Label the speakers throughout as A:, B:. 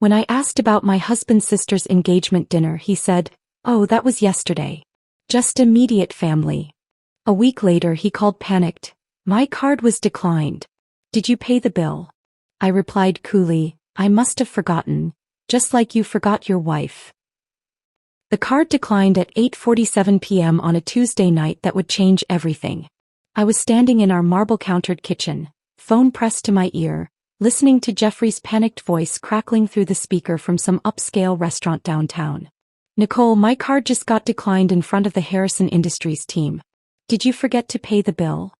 A: When I asked about my husband's sister's engagement dinner, he said, "Oh, that was yesterday. Just immediate family." A week later he called panicked. "My card was declined. Did you pay the bill?" I replied coolly, "I must have forgotten, just like you forgot your wife." The card declined at 8:47 p.m. on a Tuesday night that would change everything. I was standing in our marble-countered kitchen, phone pressed to my ear, listening to Jeffrey's panicked voice crackling through the speaker from some upscale restaurant downtown. "Nicole, my card just got declined in front of the Harrison Industries team. Did you forget to pay the bill?"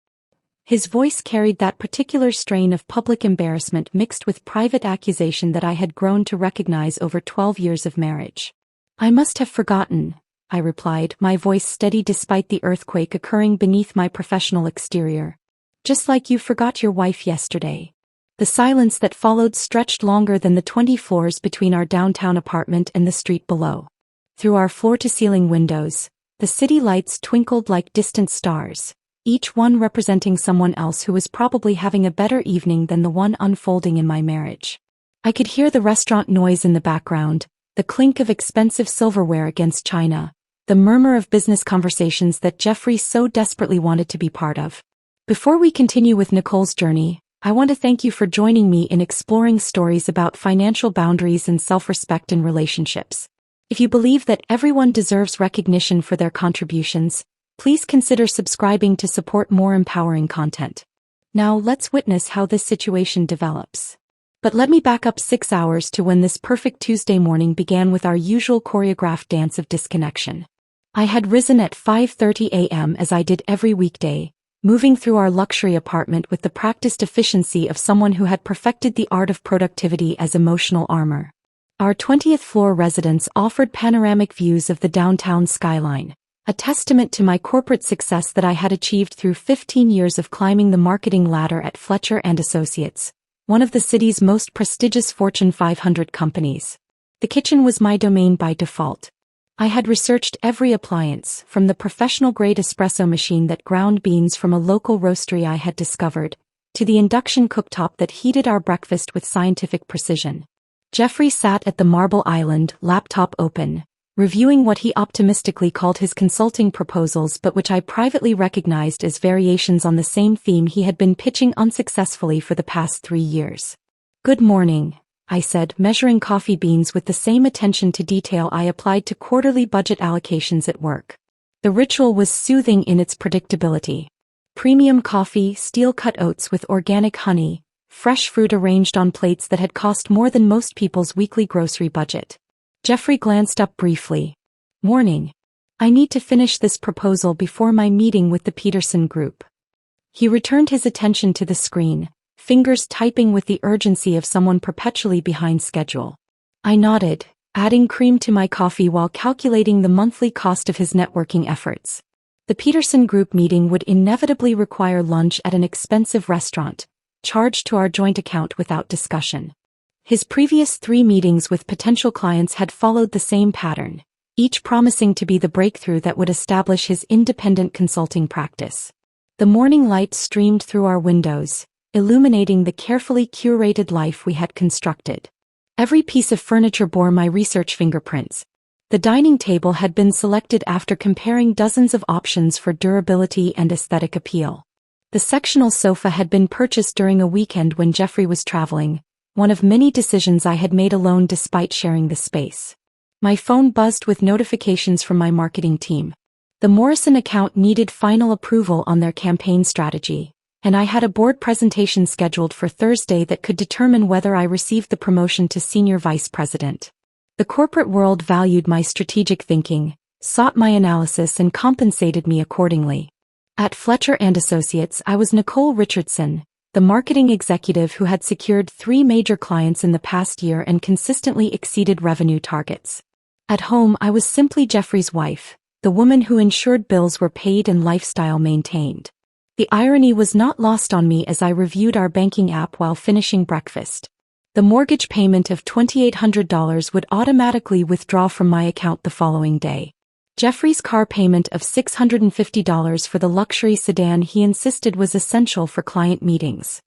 A: His voice carried that particular strain of public embarrassment mixed with private accusation that I had grown to recognize over 12 years of marriage. "I must have forgotten," I replied, my voice steady despite the earthquake occurring beneath my professional exterior. "Just like you forgot your wife yesterday." The silence that followed stretched longer than the 20 floors between our downtown apartment and the street below. Through our floor-to-ceiling windows, the city lights twinkled like distant stars, each one representing someone else who was probably having a better evening than the one unfolding in my marriage. I could hear the restaurant noise in the background, the clink of expensive silverware against china, the murmur of business conversations that Jeffrey so desperately wanted to be part of. Before we continue with Nicole's journey, I want to thank you for joining me in exploring stories about financial boundaries and self-respect in relationships. If you believe that everyone deserves recognition for their contributions, please consider subscribing to support more empowering content. Now let's witness how this situation develops. But let me back up 6 hours to when this perfect Tuesday morning began with our usual choreographed dance of disconnection. I had risen at 5:30 a.m. as I did every weekday, moving through our luxury apartment with the practiced efficiency of someone who had perfected the art of productivity as emotional armor. Our 20th floor residence offered panoramic views of the downtown skyline, a testament to my corporate success that I had achieved through 15 years of climbing the marketing ladder at Fletcher & Associates, one of the city's most prestigious Fortune 500 companies. The kitchen was my domain by default. I had researched every appliance, from the professional-grade espresso machine that ground beans from a local roastery I had discovered, to the induction cooktop that heated our breakfast with scientific precision. Jeffrey sat at the marble island, laptop open, reviewing what he optimistically called his consulting proposals but which I privately recognized as variations on the same theme he had been pitching unsuccessfully for the past 3 years. "Good morning," I said, measuring coffee beans with the same attention to detail I applied to quarterly budget allocations at work. The ritual was soothing in its predictability. Premium coffee, steel-cut oats with organic honey, fresh fruit arranged on plates that had cost more than most people's weekly grocery budget. Jeffrey glanced up briefly. "Morning. I need to finish this proposal before my meeting with the Peterson Group." He returned his attention to the screen, fingers typing with the urgency of someone perpetually behind schedule. I nodded, adding cream to my coffee while calculating the monthly cost of his networking efforts. The Peterson Group meeting would inevitably require lunch at an expensive restaurant, charged to our joint account without discussion. His previous 3 meetings with potential clients had followed the same pattern, each promising to be the breakthrough that would establish his independent consulting practice. The morning light streamed through our windows, illuminating the carefully curated life we had constructed. Every piece of furniture bore my research fingerprints. The dining table had been selected after comparing dozens of options for durability and aesthetic appeal. The sectional sofa had been purchased during a weekend when Jeffrey was traveling, one of many decisions I had made alone despite sharing the space. My phone buzzed with notifications from my marketing team. The Morrison account needed final approval on their campaign strategy, and I had a board presentation scheduled for Thursday that could determine whether I received the promotion to senior vice president. The corporate world valued my strategic thinking, sought my analysis and compensated me accordingly. At Fletcher & Associates, I was Nicole Richardson, the marketing executive who had secured 3 major clients in the past year and consistently exceeded revenue targets. At home, I was simply Jeffrey's wife, the woman who ensured bills were paid and lifestyle maintained. The irony was not lost on me as I reviewed our banking app while finishing breakfast. The mortgage payment of $2,800 would automatically withdraw from my account the following day. Jeffrey's car payment of $650 for the luxury sedan he insisted was essential for client meetings.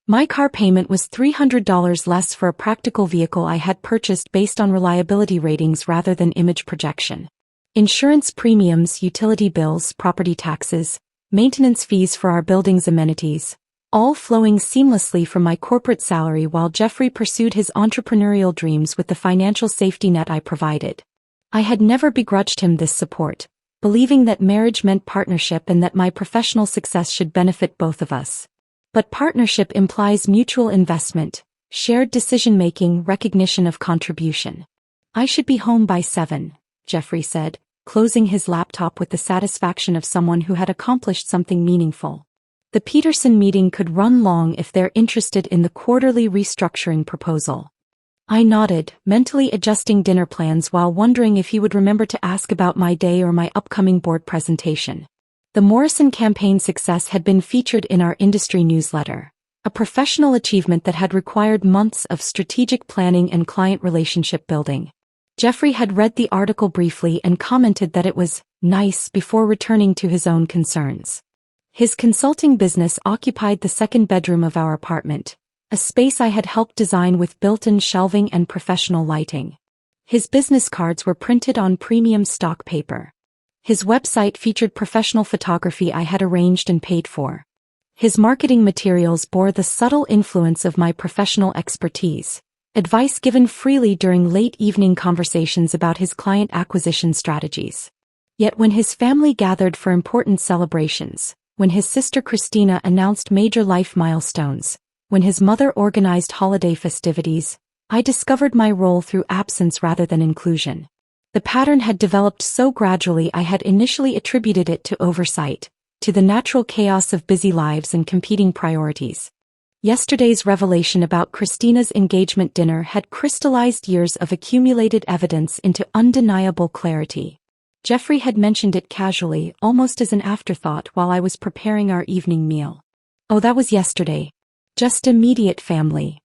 A: My car payment was $300 less for a practical vehicle I had purchased based on reliability ratings rather than image projection. Insurance premiums, utility bills, property taxes, maintenance fees for our building's amenities, all flowing seamlessly from my corporate salary while Jeffrey pursued his entrepreneurial dreams with the financial safety net I provided. I had never begrudged him this support, believing that marriage meant partnership and that my professional success should benefit both of us. But partnership implies mutual investment, shared decision-making, recognition of contribution. I should be home by 7, Jeffrey said, closing his laptop with the satisfaction of someone who had accomplished something meaningful. The Peterson meeting could run long if they're interested in the quarterly restructuring proposal. I nodded, mentally adjusting dinner plans while wondering if he would remember to ask about my day or my upcoming board presentation. The Morrison campaign success had been featured in our industry newsletter, a professional achievement that had required months of strategic planning and client relationship building. Jeffrey had read the article briefly and commented that it was nice before returning to his own concerns. His consulting business occupied the second bedroom of our apartment, a space I had helped design with built-in shelving and professional lighting. His business cards were printed on premium stock paper. His website featured professional photography I had arranged and paid for. His marketing materials bore the subtle influence of my professional expertise, advice given freely during late evening conversations about his client acquisition strategies. Yet when his family gathered for important celebrations, when his sister Christina announced major life milestones, when his mother organized holiday festivities, I discovered my role through absence rather than inclusion. The pattern had developed so gradually I had initially attributed it to oversight, to the natural chaos of busy lives and competing priorities. Yesterday's revelation about Christina's engagement dinner had crystallized years of accumulated evidence into undeniable clarity. Jeffrey had mentioned it casually, almost as an afterthought while I was preparing our evening meal. Oh, that was yesterday. Just immediate family.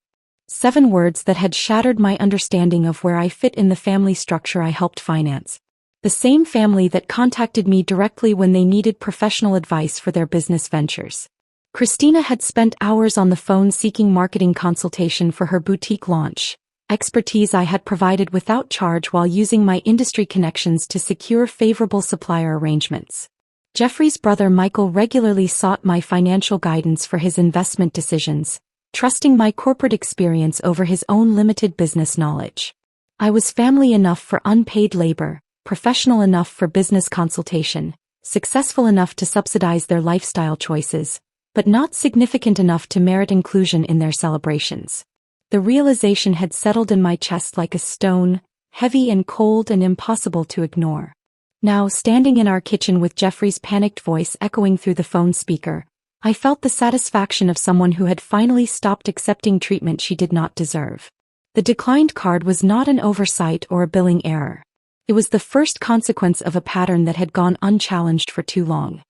A: 7 words that had shattered my understanding of where I fit in the family structure I helped finance. The same family that contacted me directly when they needed professional advice for their business ventures. Christina had spent hours on the phone seeking marketing consultation for her boutique launch, expertise I had provided without charge while using my industry connections to secure favorable supplier arrangements. Jeffrey's brother Michael regularly sought my financial guidance for his investment decisions, trusting my corporate experience over his own limited business knowledge. I was family enough for unpaid labor, professional enough for business consultation, successful enough to subsidize their lifestyle choices, but not significant enough to merit inclusion in their celebrations. The realization had settled in my chest like a stone, heavy and cold and impossible to ignore. Now, standing in our kitchen with Jeffrey's panicked voice echoing through the phone speaker, I felt the satisfaction of someone who had finally stopped accepting treatment she did not deserve. The declined card was not an oversight or a billing error. It was the first consequence of a pattern that had gone unchallenged for too long.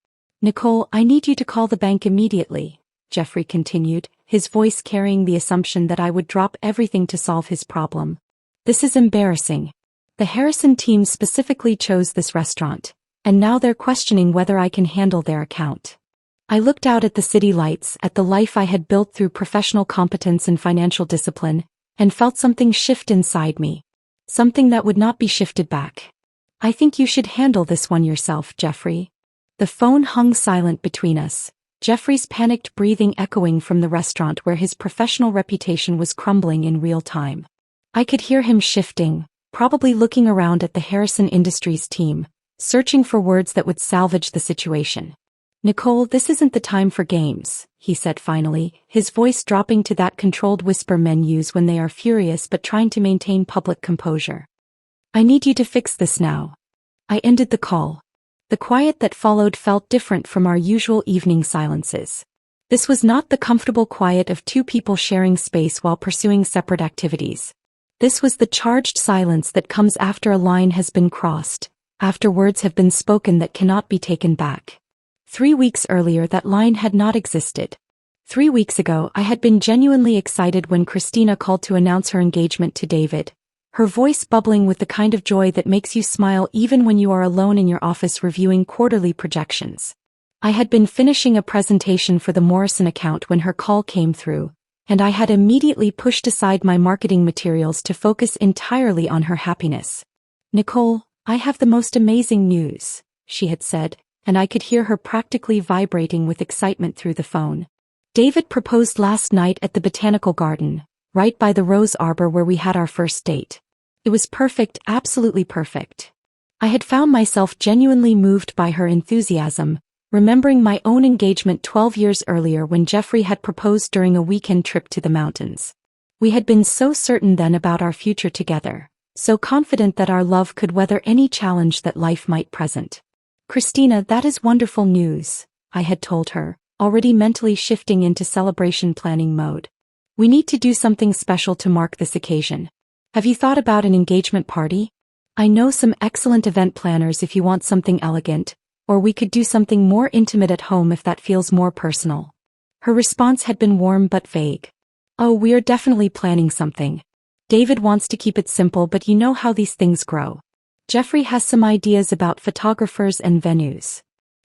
A: "Nicole, I need you to call the bank immediately," Jeffrey continued, his voice carrying the assumption that I would drop everything to solve his problem. "This is embarrassing. The Harrison team specifically chose this restaurant, and now they're questioning whether I can handle their account." I looked out at the city lights, at the life I had built through professional competence and financial discipline, and felt something shift inside me. Something that would not be shifted back. "I think you should handle this one yourself, Jeffrey." The phone hung silent between us, Jeffrey's panicked breathing echoing from the restaurant where his professional reputation was crumbling in real time. I could hear him shifting, probably looking around at the Harrison Industries team, searching for words that would salvage the situation. "Nicole, this isn't the time for games," he said finally, his voice dropping to that controlled whisper men use when they are furious but trying to maintain public composure. "I need you to fix this now." I ended the call. The quiet that followed felt different from our usual evening silences. This was not the comfortable quiet of two people sharing space while pursuing separate activities. This was the charged silence that comes after a line has been crossed, after words have been spoken that cannot be taken back. 3 weeks earlier that line had not existed. 3 weeks ago I had been genuinely excited when Christina called to announce her engagement to David, her voice bubbling with the kind of joy that makes you smile even when you are alone in your office reviewing quarterly projections. I had been finishing a presentation for the Morrison account when her call came through, and I had immediately pushed aside my marketing materials to focus entirely on her happiness. "Nicole, I have the most amazing news," she had said, and I could hear her practically vibrating with excitement through the phone. "David proposed last night at the botanical garden, right by the rose arbor where we had our first date. It was perfect, absolutely perfect." I had found myself genuinely moved by her enthusiasm, remembering my own engagement 12 years earlier when Jeffrey had proposed during a weekend trip to the mountains. We had been so certain then about our future together, so confident that our love could weather any challenge that life might present. "Christina, that is wonderful news," I had told her, already mentally shifting into celebration planning mode. "We need to do something special to mark this occasion. Have you thought about an engagement party? I know some excellent event planners if you want something elegant, or we could do something more intimate at home if that feels more personal." Her response had been warm but vague. "Oh, we are definitely planning something. David wants to keep it simple, but you know how these things grow. Jeffrey has some ideas about photographers and venues."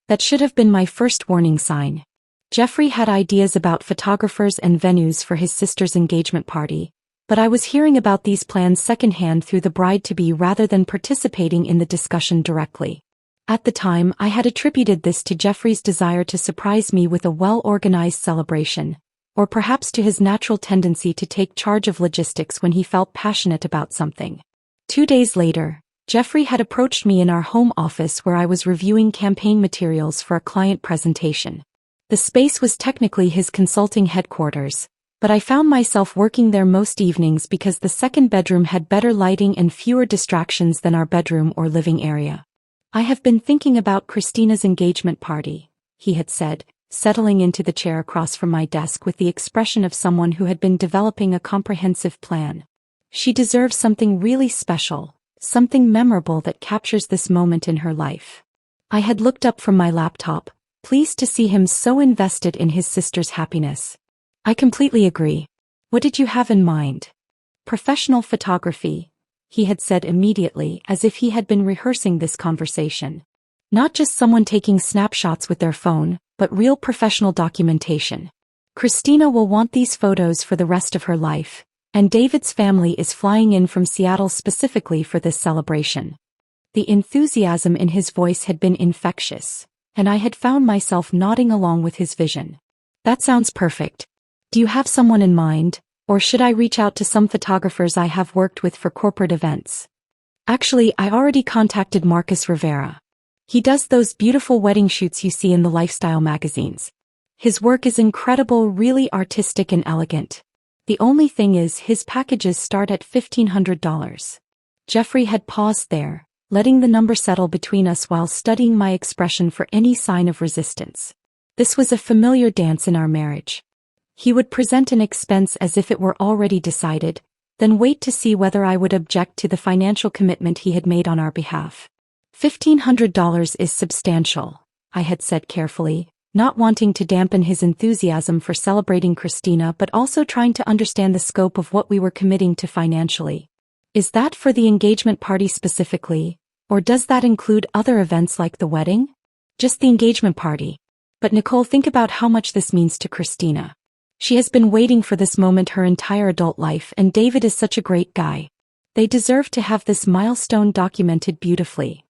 A: That should have been my first warning sign. Jeffrey had ideas about photographers and venues for his sister's engagement party, but I was hearing about these plans secondhand through the bride-to-be rather than participating in the discussion directly. At the time, I had attributed this to Jeffrey's desire to surprise me with a well-organized celebration, or perhaps to his natural tendency to take charge of logistics when he felt passionate about something. 2 days later, Jeffrey had approached me in our home office where I was reviewing campaign materials for a client presentation. The space was technically his consulting headquarters, but I found myself working there most evenings because the second bedroom had better lighting and fewer distractions than our bedroom or living area. "I have been thinking about Christina's engagement party," he had said, settling into the chair across from my desk with the expression of someone who had been developing a comprehensive plan. "She deserves something really special, something memorable that captures this moment in her life." I had looked up from my laptop, pleased to see him so invested in his sister's happiness. "I completely agree. What did you have in mind?" "Professional photography," he had said immediately, as if he had been rehearsing this conversation. "Not just someone taking snapshots with their phone, but real professional documentation. Christina will want these photos for the rest of her life, and David's family is flying in from Seattle specifically for this celebration." The enthusiasm in his voice had been infectious, and I had found myself nodding along with his vision. "That sounds perfect. Do you have someone in mind, or should I reach out to some photographers I have worked with for corporate events?" "Actually, I already contacted Marcus Rivera. He does those beautiful wedding shoots you see in the lifestyle magazines. His work is incredible, really artistic and elegant. The only thing is his packages start at $1,500. Jeffrey had paused there, letting the number settle between us while studying my expression for any sign of resistance. This was a familiar dance in our marriage. He would present an expense as if it were already decided, then wait to see whether I would object to the financial commitment he had made on our behalf. $1,500 is substantial, I had said carefully, not wanting to dampen his enthusiasm for celebrating Christina but also trying to understand the scope of what we were committing to financially. "Is that for the engagement party specifically, or does that include other events like the wedding?" "Just the engagement party. But Nicole, think about how much this means to Christina. She has been waiting for this moment her entire adult life, and David is such a great guy. They deserve to have this milestone documented beautifully."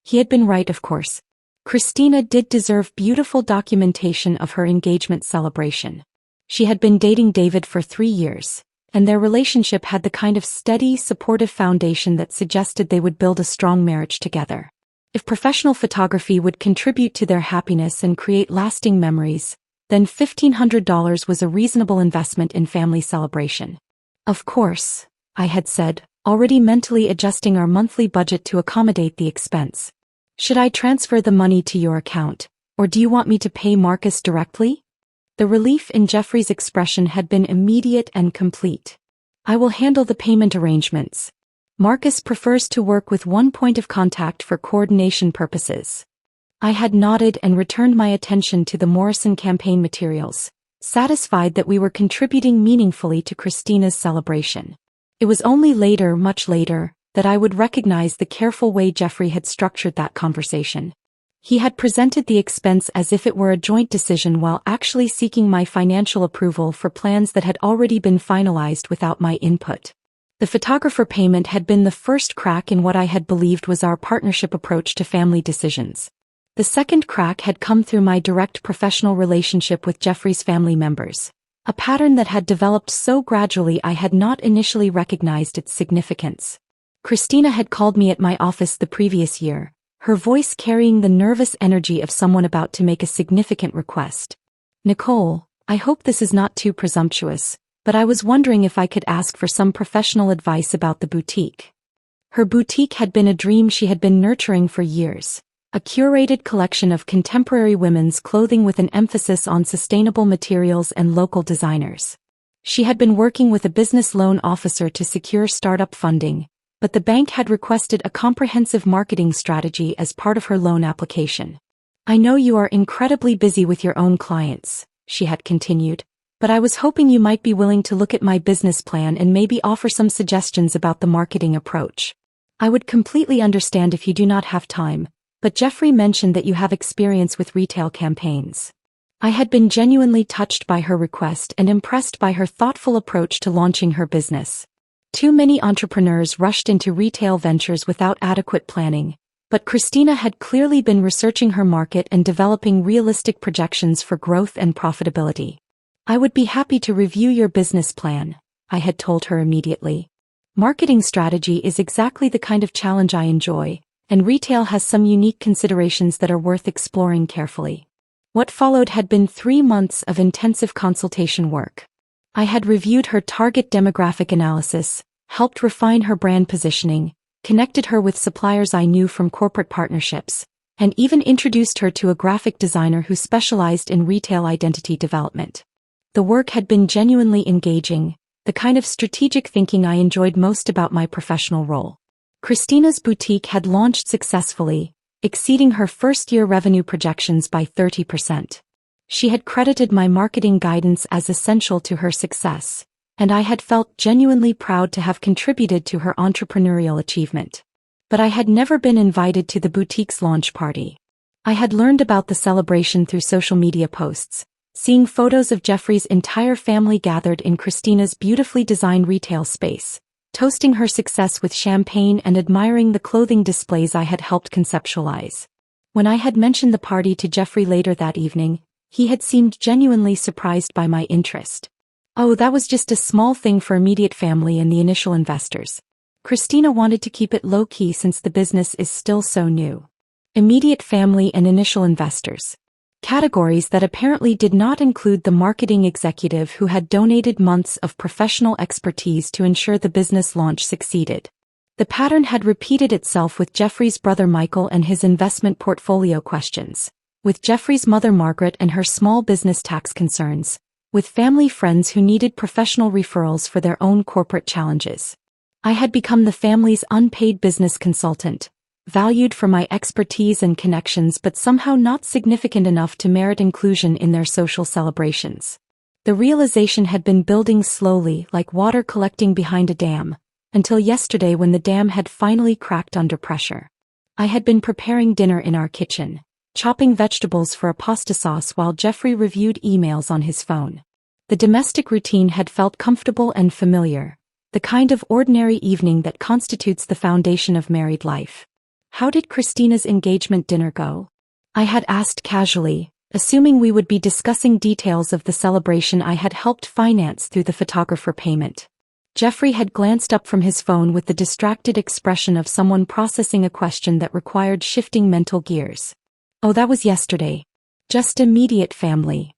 A: He had been right, of course. Christina did deserve beautiful documentation of her engagement celebration. She had been dating David for 3 years, and their relationship had the kind of steady, supportive foundation that suggested they would build a strong marriage together. If professional photography would contribute to their happiness and create lasting memories, then $1,500 was a reasonable investment in family celebration. "Of course," I had said, already mentally adjusting our monthly budget to accommodate the expense. "Should I transfer the money to your account, or do you want me to pay Marcus directly?" The relief in Jeffrey's expression had been immediate and complete. "I will handle the payment arrangements. Marcus prefers to work with one point of contact for coordination purposes." I had nodded and returned my attention to the Morrison campaign materials, satisfied that we were contributing meaningfully to Christina's celebration. It was only later, much later, that I would recognize the careful way Jeffrey had structured that conversation. He had presented the expense as if it were a joint decision while actually seeking my financial approval for plans that had already been finalized without my input. The photographer payment had been the first crack in what I had believed was our partnership approach to family decisions. The second crack had come through my direct professional relationship with Jeffrey's family members, a pattern that had developed so gradually I had not initially recognized its significance. Christina had called me at my office the previous year, her voice carrying the nervous energy of someone about to make a significant request. "Nicole, I hope this is not too presumptuous, but I was wondering if I could ask for some professional advice about the boutique." Her boutique had been a dream she had been nurturing for years, a curated collection of contemporary women's clothing with an emphasis on sustainable materials and local designers. She had been working with a business loan officer to secure startup funding, but the bank had requested a comprehensive marketing strategy as part of her loan application. "I know you are incredibly busy with your own clients," she had continued, "but I was hoping you might be willing to look at my business plan and maybe offer some suggestions about the marketing approach. I would completely understand if you do not have time, but Jeffrey mentioned that you have experience with retail campaigns." I had been genuinely touched by her request and impressed by her thoughtful approach to launching her business. Too many entrepreneurs rushed into retail ventures without adequate planning, but Christina had clearly been researching her market and developing realistic projections for growth and profitability. "I would be happy to review your business plan," I had told her immediately. "Marketing strategy is exactly the kind of challenge I enjoy, and retail has some unique considerations that are worth exploring carefully." What followed had been 3 months of intensive consultation work. I had reviewed her target demographic analysis, helped refine her brand positioning, connected her with suppliers I knew from corporate partnerships, and even introduced her to a graphic designer who specialized in retail identity development. The work had been genuinely engaging, the kind of strategic thinking I enjoyed most about my professional role. Christina's boutique had launched successfully, exceeding her first-year revenue projections by 30%. She had credited my marketing guidance as essential to her success, and I had felt genuinely proud to have contributed to her entrepreneurial achievement. But I had never been invited to the boutique's launch party. I had learned about the celebration through social media posts, seeing photos of Jeffrey's entire family gathered in Christina's beautifully designed retail space, toasting her success with champagne and admiring the clothing displays I had helped conceptualize. When I had mentioned the party to Jeffrey later that evening, he had seemed genuinely surprised by my interest. "Oh, that was just a small thing for immediate family and the initial investors. Christina wanted to keep it low-key since the business is still so new." Immediate family and initial investors. Categories that apparently did not include the marketing executive who had donated months of professional expertise to ensure the business launch succeeded. The pattern had repeated itself with Jeffrey's brother Michael and his investment portfolio questions, with Jeffrey's mother Margaret and her small business tax concerns, with family friends who needed professional referrals for their own corporate challenges. I had become the family's unpaid business consultant, valued for my expertise and connections but somehow not significant enough to merit inclusion in their social celebrations. The realization had been building slowly, like water collecting behind a dam, until yesterday when the dam had finally cracked under pressure. I had been preparing dinner in our kitchen, chopping vegetables for a pasta sauce while Jeffrey reviewed emails on his phone. The domestic routine had felt comfortable and familiar, the kind of ordinary evening that constitutes the foundation of married life. "How did Christina's engagement dinner go?" I had asked casually, assuming we would be discussing details of the celebration I had helped finance through the photographer payment. Jeffrey had glanced up from his phone with the distracted expression of someone processing a question that required shifting mental gears. "Oh, that was yesterday. Just immediate family."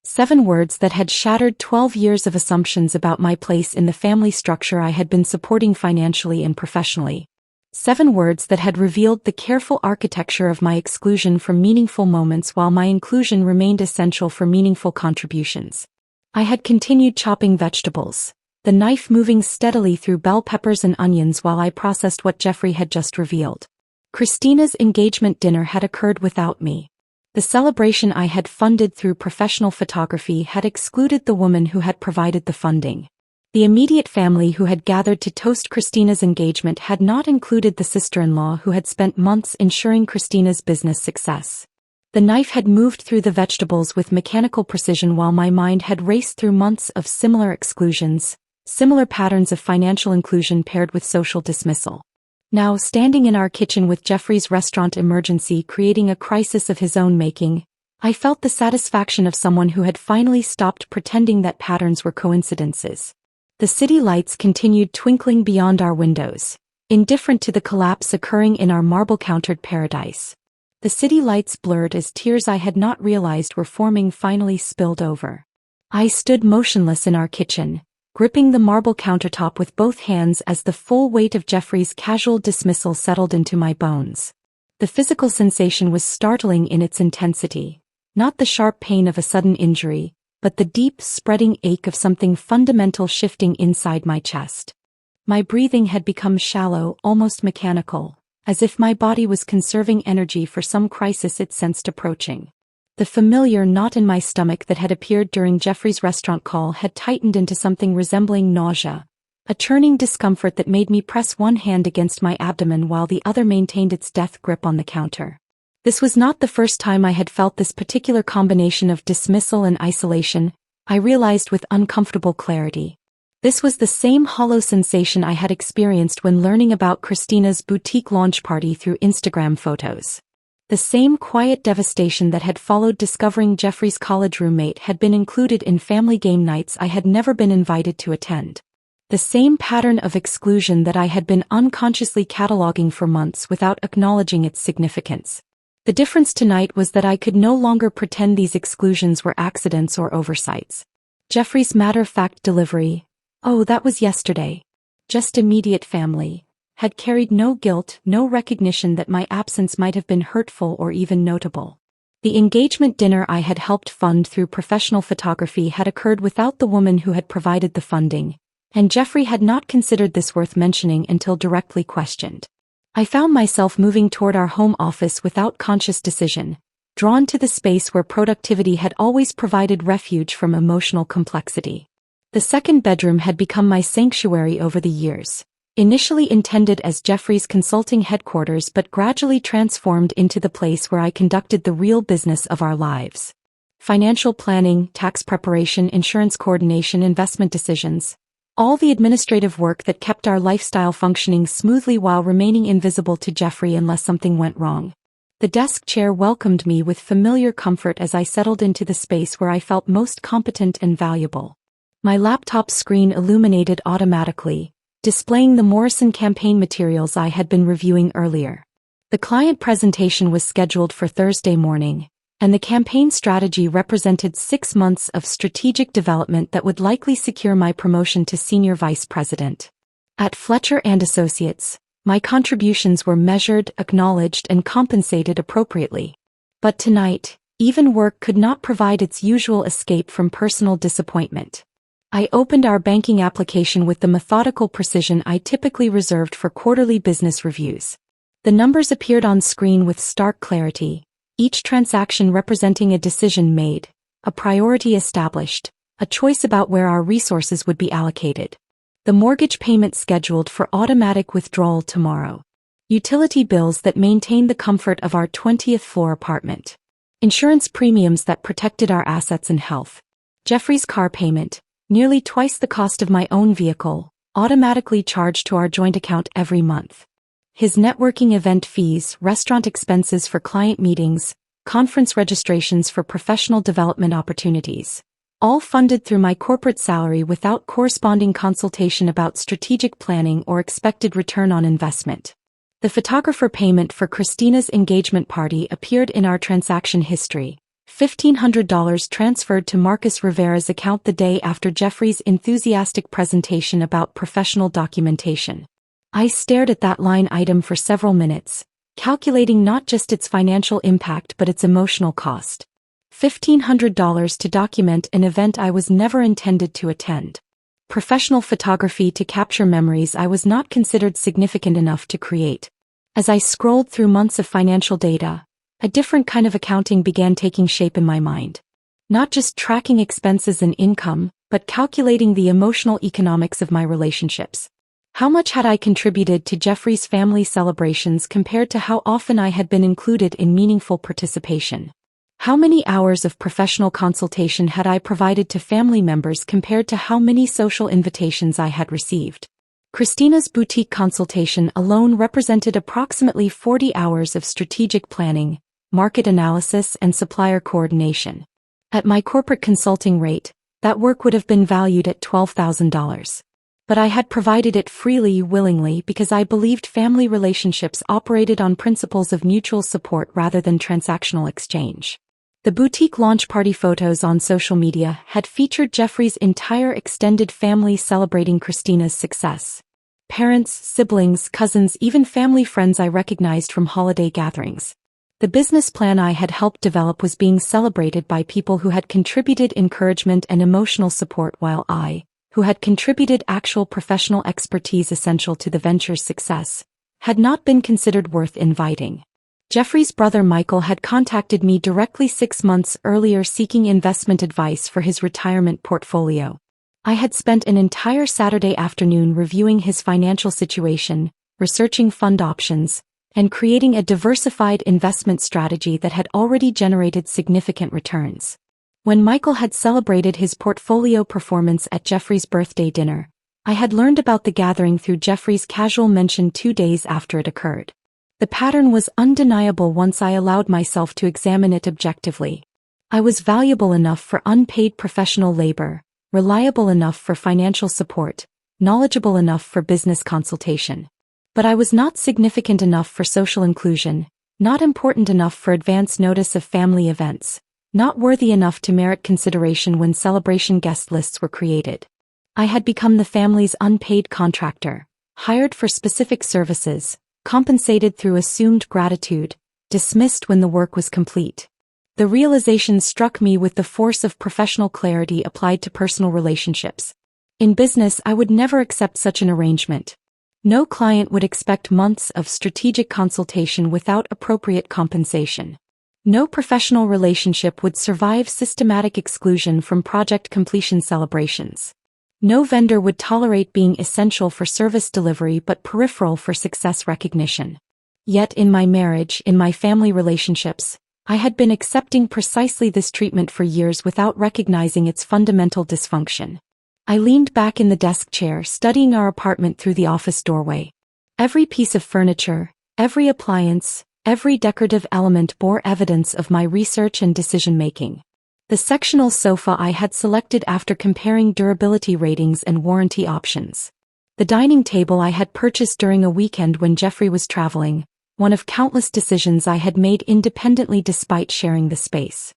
A: 7 words that had shattered 12 years of assumptions about my place in the family structure I had been supporting financially and professionally. 7 words that had revealed the careful architecture of my exclusion from meaningful moments while my inclusion remained essential for meaningful contributions. I had continued chopping vegetables, the knife moving steadily through bell peppers and onions while I processed what Jeffrey had just revealed. Christina's engagement dinner had occurred without me. The celebration I had funded through professional photography had excluded the woman who had provided the funding. The immediate family who had gathered to toast Christina's engagement had not included the sister-in-law who had spent months ensuring Christina's business success. The knife had moved through the vegetables with mechanical precision while my mind had raced through months of similar exclusions, similar patterns of financial inclusion paired with social dismissal. Now, standing in our kitchen with Jeffrey's restaurant emergency creating a crisis of his own making, I felt the satisfaction of someone who had finally stopped pretending that patterns were coincidences. The city lights continued twinkling beyond our windows, indifferent to the collapse occurring in our marble-countered paradise. The city lights blurred as tears I had not realized were forming finally spilled over. I stood motionless in our kitchen, gripping the marble countertop with both hands as the full weight of Jeffrey's casual dismissal settled into my bones. The physical sensation was startling in its intensity, not the sharp pain of a sudden injury, but the deep, spreading ache of something fundamental shifting inside my chest. My breathing had become shallow, almost mechanical, as if my body was conserving energy for some crisis it sensed approaching. The familiar knot in my stomach that had appeared during Jeffrey's restaurant call had tightened into something resembling nausea, a churning discomfort that made me press one hand against my abdomen while the other maintained its death grip on the counter. This was not the first time I had felt this particular combination of dismissal and isolation, I realized with uncomfortable clarity. This was the same hollow sensation I had experienced when learning about Christina's boutique launch party through Instagram photos. The same quiet devastation that had followed discovering Jeffrey's college roommate had been included in family game nights I had never been invited to attend. The same pattern of exclusion that I had been unconsciously cataloging for months without acknowledging its significance. The difference tonight was that I could no longer pretend these exclusions were accidents or oversights. Jeffrey's matter-of-fact delivery, "Oh, that was yesterday. Just immediate family," had carried no guilt, no recognition that my absence might have been hurtful or even notable. The engagement dinner I had helped fund through professional photography had occurred without the woman who had provided the funding, and Jeffrey had not considered this worth mentioning until directly questioned. I found myself moving toward our home office without conscious decision, drawn to the space where productivity had always provided refuge from emotional complexity. The second bedroom had become my sanctuary over the years, initially intended as Jeffrey's consulting headquarters but gradually transformed into the place where I conducted the real business of our lives. Financial planning, tax preparation, insurance coordination, investment decisions. All the administrative work that kept our lifestyle functioning smoothly while remaining invisible to Jeffrey unless something went wrong. The desk chair welcomed me with familiar comfort as I settled into the space where I felt most competent and valuable. My laptop screen illuminated automatically, displaying the Morrison campaign materials I had been reviewing earlier. The client presentation was scheduled for Thursday morning, and the campaign strategy represented 6 months of strategic development that would likely secure my promotion to senior vice president. At Fletcher & Associates, my contributions were measured, acknowledged, and compensated appropriately. But tonight, even work could not provide its usual escape from personal disappointment. I opened our banking application with the methodical precision I typically reserved for quarterly business reviews. The numbers appeared on screen with stark clarity, each transaction representing a decision made, a priority established, a choice about where our resources would be allocated. The mortgage payment scheduled for automatic withdrawal tomorrow. Utility bills that maintained the comfort of our 20th floor apartment. Insurance premiums that protected our assets and health. Jeffrey's car payment, nearly twice the cost of my own vehicle, automatically charged to our joint account every month. His networking event fees, restaurant expenses for client meetings, conference registrations for professional development opportunities, all funded through my corporate salary without corresponding consultation about strategic planning or expected return on investment. The photographer payment for Christina's engagement party appeared in our transaction history, $1,500 transferred to Marcus Rivera's account the day after Jeffrey's enthusiastic presentation about professional documentation. I stared at that line item for several minutes, calculating not just its financial impact but its emotional cost. $1,500 to document an event I was never intended to attend. Professional photography to capture memories I was not considered significant enough to create. As I scrolled through months of financial data, a different kind of accounting began taking shape in my mind. Not just tracking expenses and income, but calculating the emotional economics of my relationships. How much had I contributed to Jeffrey's family celebrations compared to how often I had been included in meaningful participation? How many hours of professional consultation had I provided to family members compared to how many social invitations I had received? Christina's boutique consultation alone represented approximately 40 hours of strategic planning, market analysis, and supplier coordination. At my corporate consulting rate, that work would have been valued at $12,000. But I had provided it freely, willingly, because I believed family relationships operated on principles of mutual support rather than transactional exchange. The boutique launch party photos on social media had featured Jeffrey's entire extended family celebrating Christina's success. Parents, siblings, cousins, even family friends I recognized from holiday gatherings. The business plan I had helped develop was being celebrated by people who had contributed encouragement and emotional support, while I, who had contributed actual professional expertise essential to the venture's success, had not been considered worth inviting. Jeffrey's brother Michael had contacted me directly 6 months earlier seeking investment advice for his retirement portfolio. I had spent an entire Saturday afternoon reviewing his financial situation, researching fund options, and creating a diversified investment strategy that had already generated significant returns. When Michael had celebrated his portfolio performance at Jeffrey's birthday dinner, I had learned about the gathering through Jeffrey's casual mention 2 days after it occurred. The pattern was undeniable once I allowed myself to examine it objectively. I was valuable enough for unpaid professional labor, reliable enough for financial support, knowledgeable enough for business consultation. But I was not significant enough for social inclusion, not important enough for advance notice of family events, not worthy enough to merit consideration when celebration guest lists were created. I had become the family's unpaid contractor, hired for specific services, compensated through assumed gratitude, dismissed when the work was complete. The realization struck me with the force of professional clarity applied to personal relationships. In business, I would never accept such an arrangement. No client would expect months of strategic consultation without appropriate compensation. No professional relationship would survive systematic exclusion from project completion celebrations. No vendor would tolerate being essential for service delivery but peripheral for success recognition. Yet in my marriage, in my family relationships, I had been accepting precisely this treatment for years without recognizing its fundamental dysfunction. I leaned back in the desk chair, studying our apartment through the office doorway. Every piece of furniture, every appliance, every decorative element bore evidence of my research and decision-making. The sectional sofa I had selected after comparing durability ratings and warranty options. The dining table I had purchased during a weekend when Jeffrey was traveling, one of countless decisions I had made independently despite sharing the space.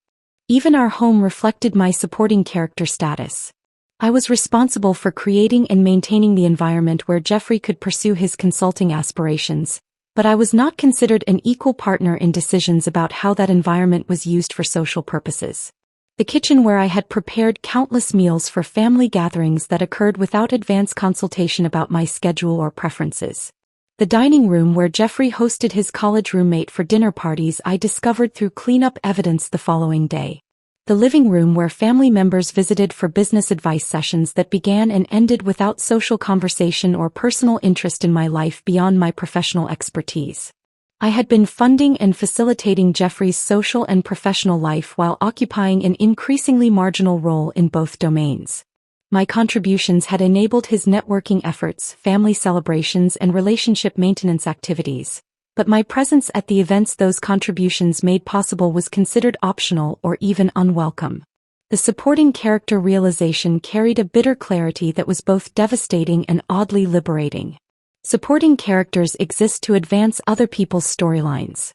A: Even our home reflected my supporting character status. I was responsible for creating and maintaining the environment where Jeffrey could pursue his consulting aspirations, but I was not considered an equal partner in decisions about how that environment was used for social purposes. The kitchen where I had prepared countless meals for family gatherings that occurred without advance consultation about my schedule or preferences. The dining room where Jeffrey hosted his college roommate for dinner parties I discovered through cleanup evidence the following day. The living room where family members visited for business advice sessions that began and ended without social conversation or personal interest in my life beyond my professional expertise. I had been funding and facilitating Jeffrey's social and professional life while occupying an increasingly marginal role in both domains. My contributions had enabled his networking efforts, family celebrations, and relationship maintenance activities. But my presence at the events those contributions made possible was considered optional or even unwelcome. The supporting character realization carried a bitter clarity that was both devastating and oddly liberating. Supporting characters exist to advance other people's storylines.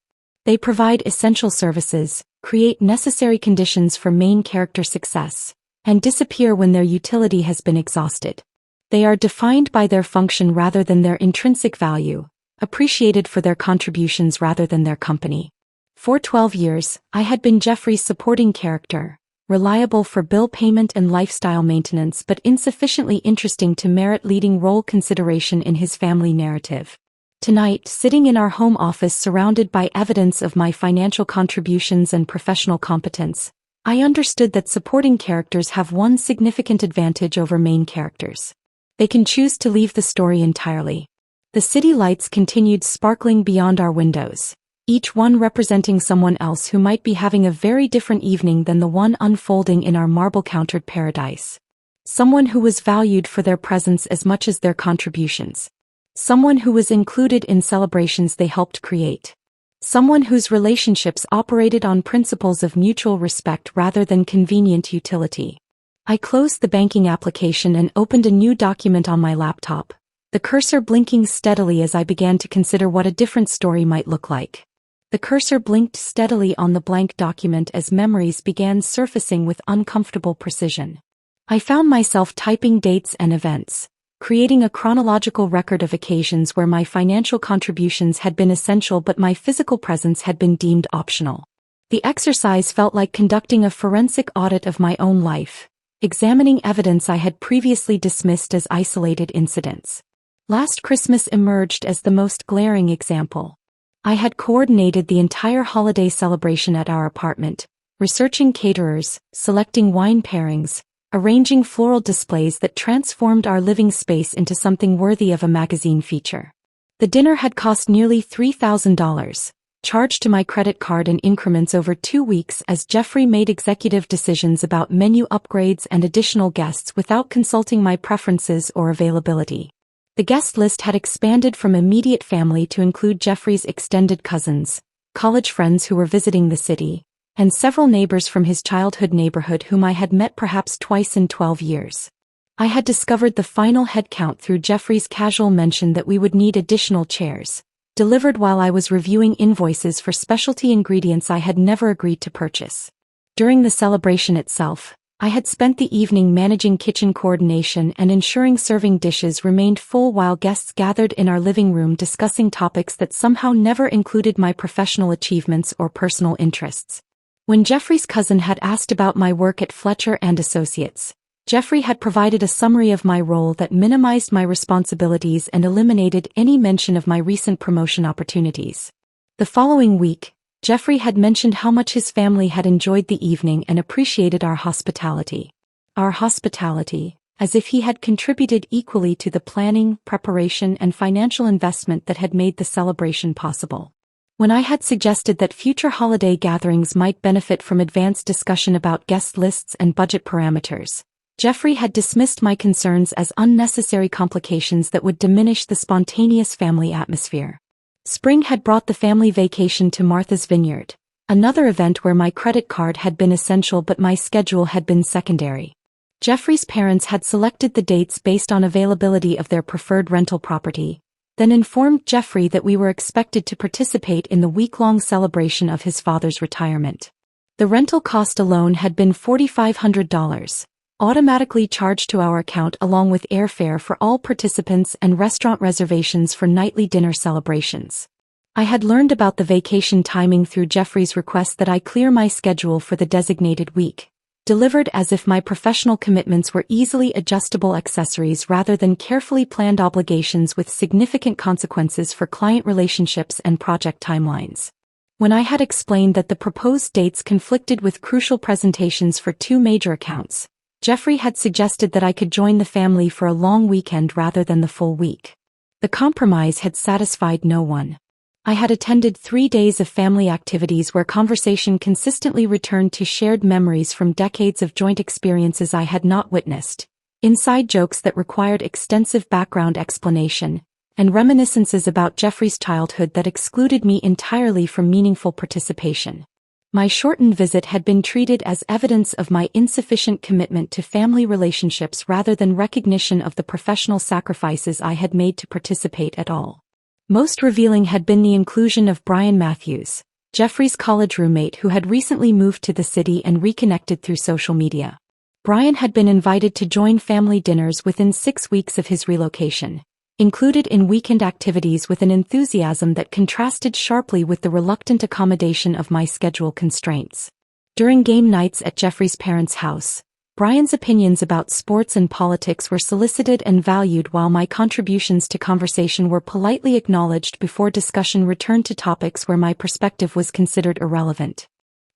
A: They provide essential services, create necessary conditions for main character success, and disappear when their utility has been exhausted. They are defined by their function rather than their intrinsic value, appreciated for their contributions rather than their company. For 12 years, I had been Jeffrey's supporting character, reliable for bill payment and lifestyle maintenance but insufficiently interesting to merit leading role consideration in his family narrative. Tonight, sitting in our home office surrounded by evidence of my financial contributions and professional competence, I understood that supporting characters have one significant advantage over main characters. They can choose to leave the story entirely. The city lights continued sparkling beyond our windows, each one representing someone else who might be having a very different evening than the one unfolding in our marble-countered paradise. Someone who was valued for their presence as much as their contributions. Someone who was included in celebrations they helped create. Someone whose relationships operated on principles of mutual respect rather than convenient utility. I closed the banking application and opened a new document on my laptop, the cursor blinking steadily as I began to consider what a different story might look like. The cursor blinked steadily on the blank document as memories began surfacing with uncomfortable precision. I found myself typing dates and events, creating a chronological record of occasions where my financial contributions had been essential but my physical presence had been deemed optional. The exercise felt like conducting a forensic audit of my own life, examining evidence I had previously dismissed as isolated incidents. Last Christmas emerged as the most glaring example. I had coordinated the entire holiday celebration at our apartment, researching caterers, selecting wine pairings, arranging floral displays that transformed our living space into something worthy of a magazine feature. The dinner had cost nearly $3,000, charged to my credit card in increments over 2 weeks as Jeffrey made executive decisions about menu upgrades and additional guests without consulting my preferences or availability. The guest list had expanded from immediate family to include Jeffrey's extended cousins, college friends who were visiting the city, and several neighbors from his childhood neighborhood whom I had met perhaps twice in 12 years. I had discovered the final headcount through Jeffrey's casual mention that we would need additional chairs, delivered while I was reviewing invoices for specialty ingredients I had never agreed to purchase. During the celebration itself, I had spent the evening managing kitchen coordination and ensuring serving dishes remained full while guests gathered in our living room discussing topics that somehow never included my professional achievements or personal interests. When Jeffrey's cousin had asked about my work at Fletcher & Associates, Jeffrey had provided a summary of my role that minimized my responsibilities and eliminated any mention of my recent promotion opportunities. The following week, Jeffrey had mentioned how much his family had enjoyed the evening and appreciated our hospitality. Our hospitality, as if he had contributed equally to the planning, preparation, and financial investment that had made the celebration possible. When I had suggested that future holiday gatherings might benefit from advanced discussion about guest lists and budget parameters, Jeffrey had dismissed my concerns as unnecessary complications that would diminish the spontaneous family atmosphere. Spring had brought the family vacation to Martha's Vineyard, another event where my credit card had been essential but my schedule had been secondary. Jeffrey's parents had selected the dates based on availability of their preferred rental property, then informed Jeffrey that we were expected to participate in the week-long celebration of his father's retirement. The rental cost alone had been $4,500, automatically charged to our account along with airfare for all participants and restaurant reservations for nightly dinner celebrations. I had learned about the vacation timing through Jeffrey's request that I clear my schedule for the designated week, delivered as if my professional commitments were easily adjustable accessories rather than carefully planned obligations with significant consequences for client relationships and project timelines. When I had explained that the proposed dates conflicted with crucial presentations for 2 major accounts, Jeffrey had suggested that I could join the family for a long weekend rather than the full week. The compromise had satisfied no one. I had attended 3 days of family activities where conversation consistently returned to shared memories from decades of joint experiences I had not witnessed, inside jokes that required extensive background explanation, and reminiscences about Jeffrey's childhood that excluded me entirely from meaningful participation. My shortened visit had been treated as evidence of my insufficient commitment to family relationships rather than recognition of the professional sacrifices I had made to participate at all. Most revealing had been the inclusion of Brian Matthews, Jeffrey's college roommate who had recently moved to the city and reconnected through social media. Brian had been invited to join family dinners within 6 weeks of his relocation, included in weekend activities with an enthusiasm that contrasted sharply with the reluctant accommodation of my schedule constraints. During game nights at Jeffrey's parents' house, Brian's opinions about sports and politics were solicited and valued while my contributions to conversation were politely acknowledged before discussion returned to topics where my perspective was considered irrelevant.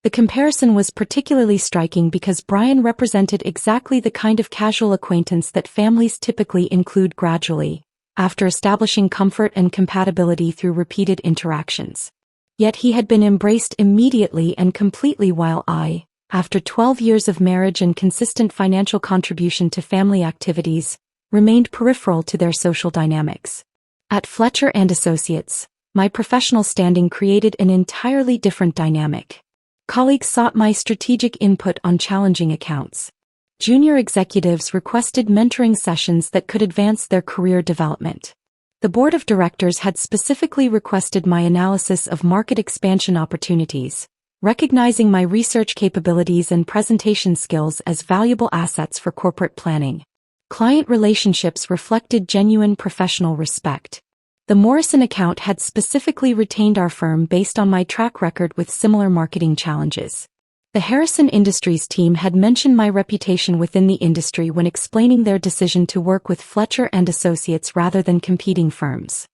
A: The comparison was particularly striking because Brian represented exactly the kind of casual acquaintance that families typically include gradually, after establishing comfort and compatibility through repeated interactions. Yet he had been embraced immediately and completely while I, after 12 years of marriage and consistent financial contribution to family activities, remained peripheral to their social dynamics. At Fletcher & Associates, my professional standing created an entirely different dynamic. Colleagues sought my strategic input on challenging accounts. Junior executives requested mentoring sessions that could advance their career development. The board of directors had specifically requested my analysis of market expansion opportunities, recognizing my research capabilities and presentation skills as valuable assets for corporate planning. Client relationships reflected genuine professional respect. The Morrison account had specifically retained our firm based on my track record with similar marketing challenges. The Harrison Industries team had mentioned my reputation within the industry when explaining their decision to work with Fletcher & Associates rather than competing firms.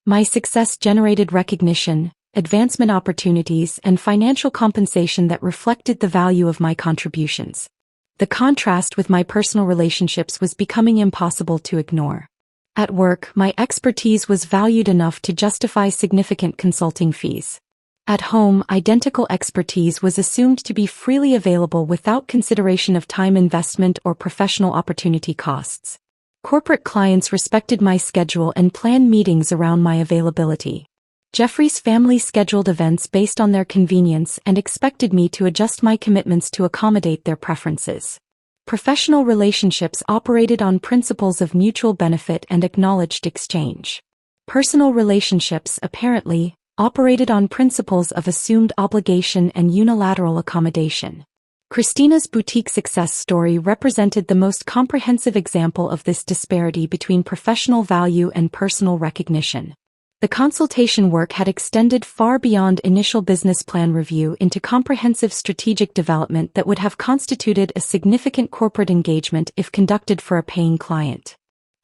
A: My success generated recognition, advancement opportunities, and financial compensation that reflected the value of my contributions. The contrast with my personal relationships was becoming impossible to ignore. At work, my expertise was valued enough to justify significant consulting fees. At home, identical expertise was assumed to be freely available without consideration of time investment or professional opportunity costs. Corporate clients respected my schedule and planned meetings around my availability. Jeffrey's family scheduled events based on their convenience and expected me to adjust my commitments to accommodate their preferences. Professional relationships operated on principles of mutual benefit and acknowledged exchange. Personal relationships, apparently, operated on principles of assumed obligation and unilateral accommodation. Christina's boutique success story represented the most comprehensive example of this disparity between professional value and personal recognition. The consultation work had extended far beyond initial business plan review into comprehensive strategic development that would have constituted a significant corporate engagement if conducted for a paying client.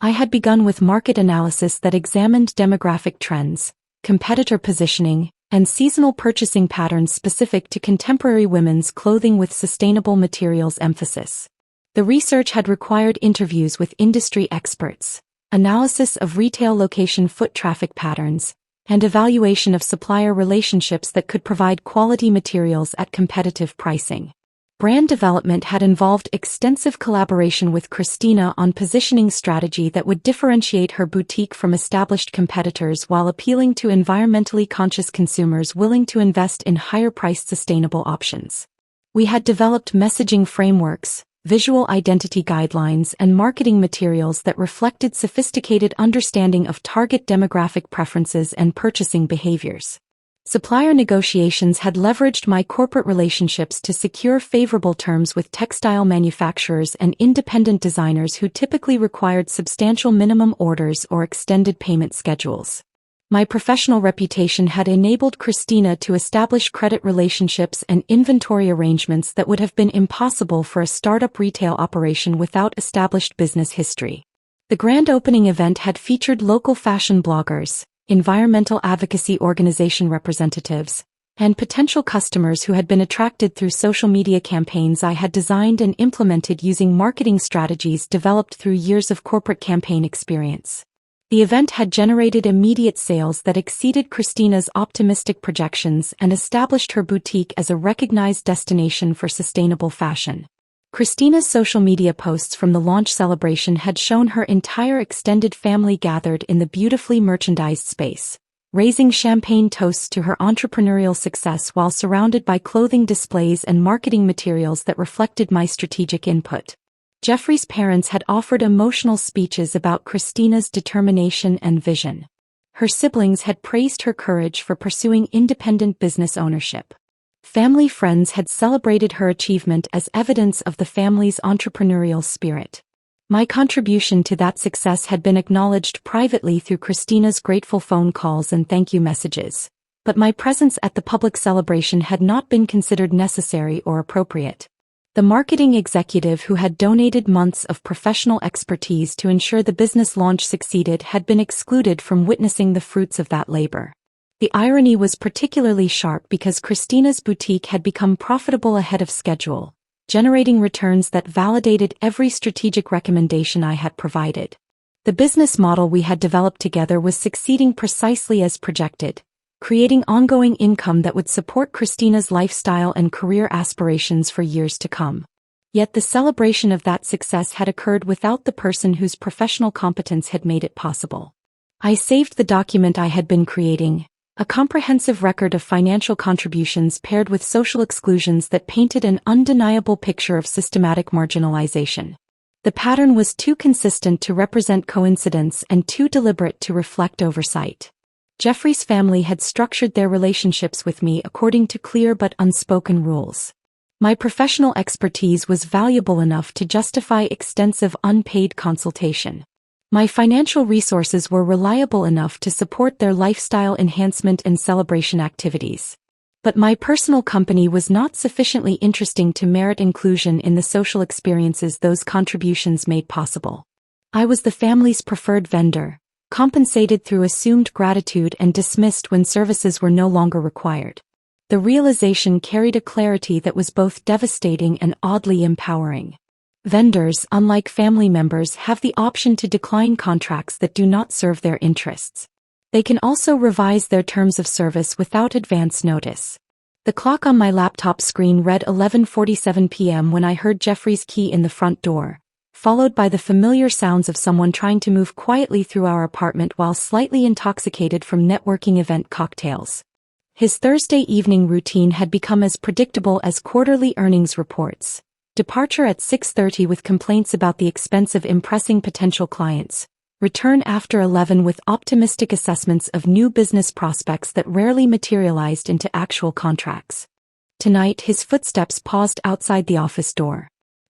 A: I had begun with market analysis that examined demographic trends, competitor positioning, and seasonal purchasing patterns specific to contemporary women's clothing with sustainable materials emphasis. The research had required interviews with industry experts, analysis of retail location foot traffic patterns, and evaluation of supplier relationships that could provide quality materials at competitive pricing. Brand development had involved extensive collaboration with Christina on positioning strategy that would differentiate her boutique from established competitors while appealing to environmentally conscious consumers willing to invest in higher-priced sustainable options. We had developed messaging frameworks, visual identity guidelines, and marketing materials that reflected sophisticated understanding of target demographic preferences and purchasing behaviors. Supplier negotiations had leveraged my corporate relationships to secure favorable terms with textile manufacturers and independent designers who typically required substantial minimum orders or extended payment schedules. My professional reputation had enabled Christina to establish credit relationships and inventory arrangements that would have been impossible for a startup retail operation without established business history. The grand opening event had featured local fashion bloggers, environmental advocacy organization representatives, and potential customers who had been attracted through social media campaigns I had designed and implemented using marketing strategies developed through years of corporate campaign experience. The event had generated immediate sales that exceeded Christina's optimistic projections and established her boutique as a recognized destination for sustainable fashion. Christina's social media posts from the launch celebration had shown her entire extended family gathered in the beautifully merchandised space, raising champagne toasts to her entrepreneurial success while surrounded by clothing displays and marketing materials that reflected my strategic input. Jeffrey's parents had offered emotional speeches about Christina's determination and vision. Her siblings had praised her courage for pursuing independent business ownership. Family friends had celebrated her achievement as evidence of the family's entrepreneurial spirit. My contribution to that success had been acknowledged privately through Christina's grateful phone calls and thank you messages, but my presence at the public celebration had not been considered necessary or appropriate. The marketing executive who had donated months of professional expertise to ensure the business launch succeeded had been excluded from witnessing the fruits of that labor. The irony was particularly sharp because Christina's boutique had become profitable ahead of schedule, generating returns that validated every strategic recommendation I had provided. The business model we had developed together was succeeding precisely as projected, creating ongoing income that would support Christina's lifestyle and career aspirations for years to come. Yet the celebration of that success had occurred without the person whose professional competence had made it possible. I saved the document I had been creating, a comprehensive record of financial contributions paired with social exclusions that painted an undeniable picture of systematic marginalization. The pattern was too consistent to represent coincidence and too deliberate to reflect oversight. Jeffrey's family had structured their relationships with me according to clear but unspoken rules. My professional expertise was valuable enough to justify extensive unpaid consultation. My financial resources were reliable enough to support their lifestyle enhancement and celebration activities. But my personal company was not sufficiently interesting to merit inclusion in the social experiences those contributions made possible. I was the family's preferred vendor, compensated through assumed gratitude and dismissed when services were no longer required. The realization carried a clarity that was both devastating and oddly empowering. Vendors, unlike family members, have the option to decline contracts that do not serve their interests. They can also revise their terms of service without advance notice. The clock on my laptop screen read 11:47 p.m. when I heard Jeffrey's key in the front door, followed by the familiar sounds of someone trying to move quietly through our apartment while slightly intoxicated from networking event cocktails. His Thursday evening routine had become as predictable as quarterly earnings reports. Departure at 6:30 with complaints about the expense of impressing potential clients. Return after 11 with optimistic assessments of new business prospects that rarely materialized into actual contracts. Tonight his footsteps paused outside the office door.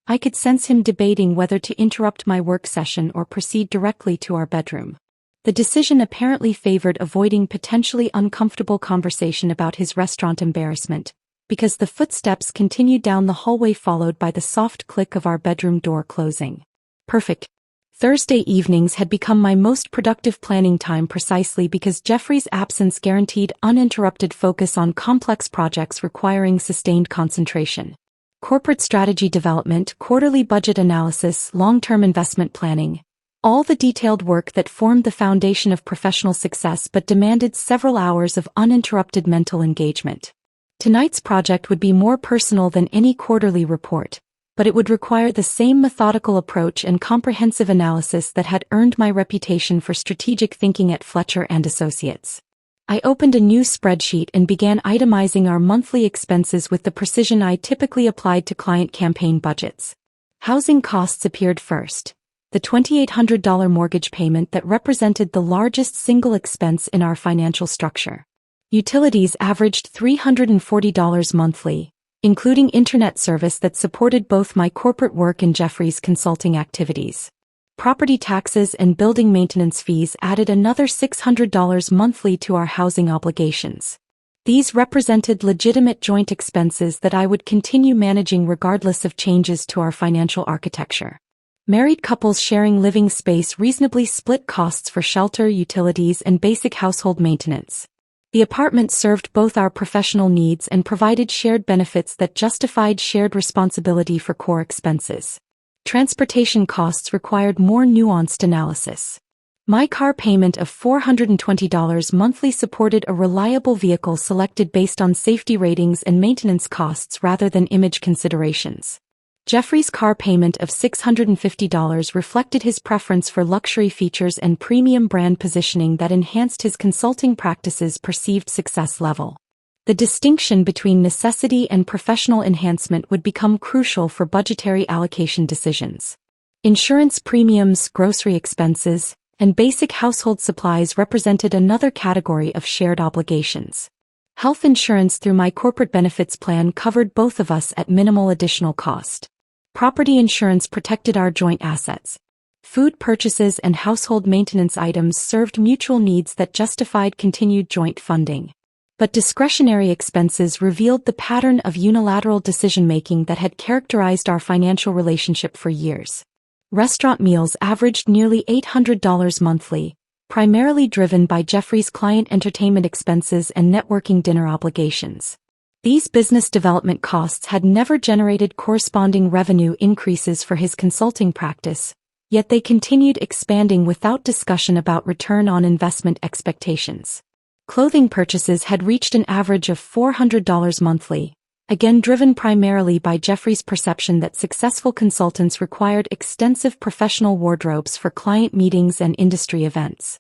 A: I could sense him debating whether to interrupt my work session or proceed directly to our bedroom. The decision apparently favored avoiding potentially uncomfortable conversation about his restaurant embarrassment, because the footsteps continued down the hallway followed by the soft click of our bedroom door closing. Perfect. Thursday evenings had become my most productive planning time precisely because Jeffrey's absence guaranteed uninterrupted focus on complex projects requiring sustained concentration. Corporate strategy development, quarterly budget analysis, long-term investment planning. All the detailed work that formed the foundation of professional success but demanded several hours of uninterrupted mental engagement. Tonight's project would be more personal than any quarterly report, but it would require the same methodical approach and comprehensive analysis that had earned my reputation for strategic thinking at Fletcher & Associates. I opened a new spreadsheet and began itemizing our monthly expenses with the precision I typically applied to client campaign budgets. Housing costs appeared first. The $2,800 mortgage payment that represented the largest single expense in our financial structure. Utilities averaged $340 monthly, including internet service that supported both my corporate work and Jeffrey's consulting activities. Property taxes and building maintenance fees added another $600 monthly to our housing obligations. These represented legitimate joint expenses that I would continue managing regardless of changes to our financial architecture. Married couples sharing living space reasonably split costs for shelter, utilities, and basic household maintenance. The apartment served both our professional needs and provided shared benefits that justified shared responsibility for core expenses. Transportation costs required more nuanced analysis. My car payment of $420 monthly supported a reliable vehicle selected based on safety ratings and maintenance costs rather than image considerations. Jeffrey's car payment of $650 reflected his preference for luxury features and premium brand positioning that enhanced his consulting practice's perceived success level. The distinction between necessity and professional enhancement would become crucial for budgetary allocation decisions. Insurance premiums, grocery expenses, and basic household supplies represented another category of shared obligations. Health insurance through my corporate benefits plan covered both of us at minimal additional cost. Property insurance protected our joint assets. Food purchases and household maintenance items served mutual needs that justified continued joint funding. But discretionary expenses revealed the pattern of unilateral decision-making that had characterized our financial relationship for years. Restaurant meals averaged nearly $800 monthly, primarily driven by Jeffrey's client entertainment expenses and networking dinner obligations. These business development costs had never generated corresponding revenue increases for his consulting practice, yet they continued expanding without discussion about return on investment expectations. Clothing purchases had reached an average of $400 monthly, again driven primarily by Jeffrey's perception that successful consultants required extensive professional wardrobes for client meetings and industry events.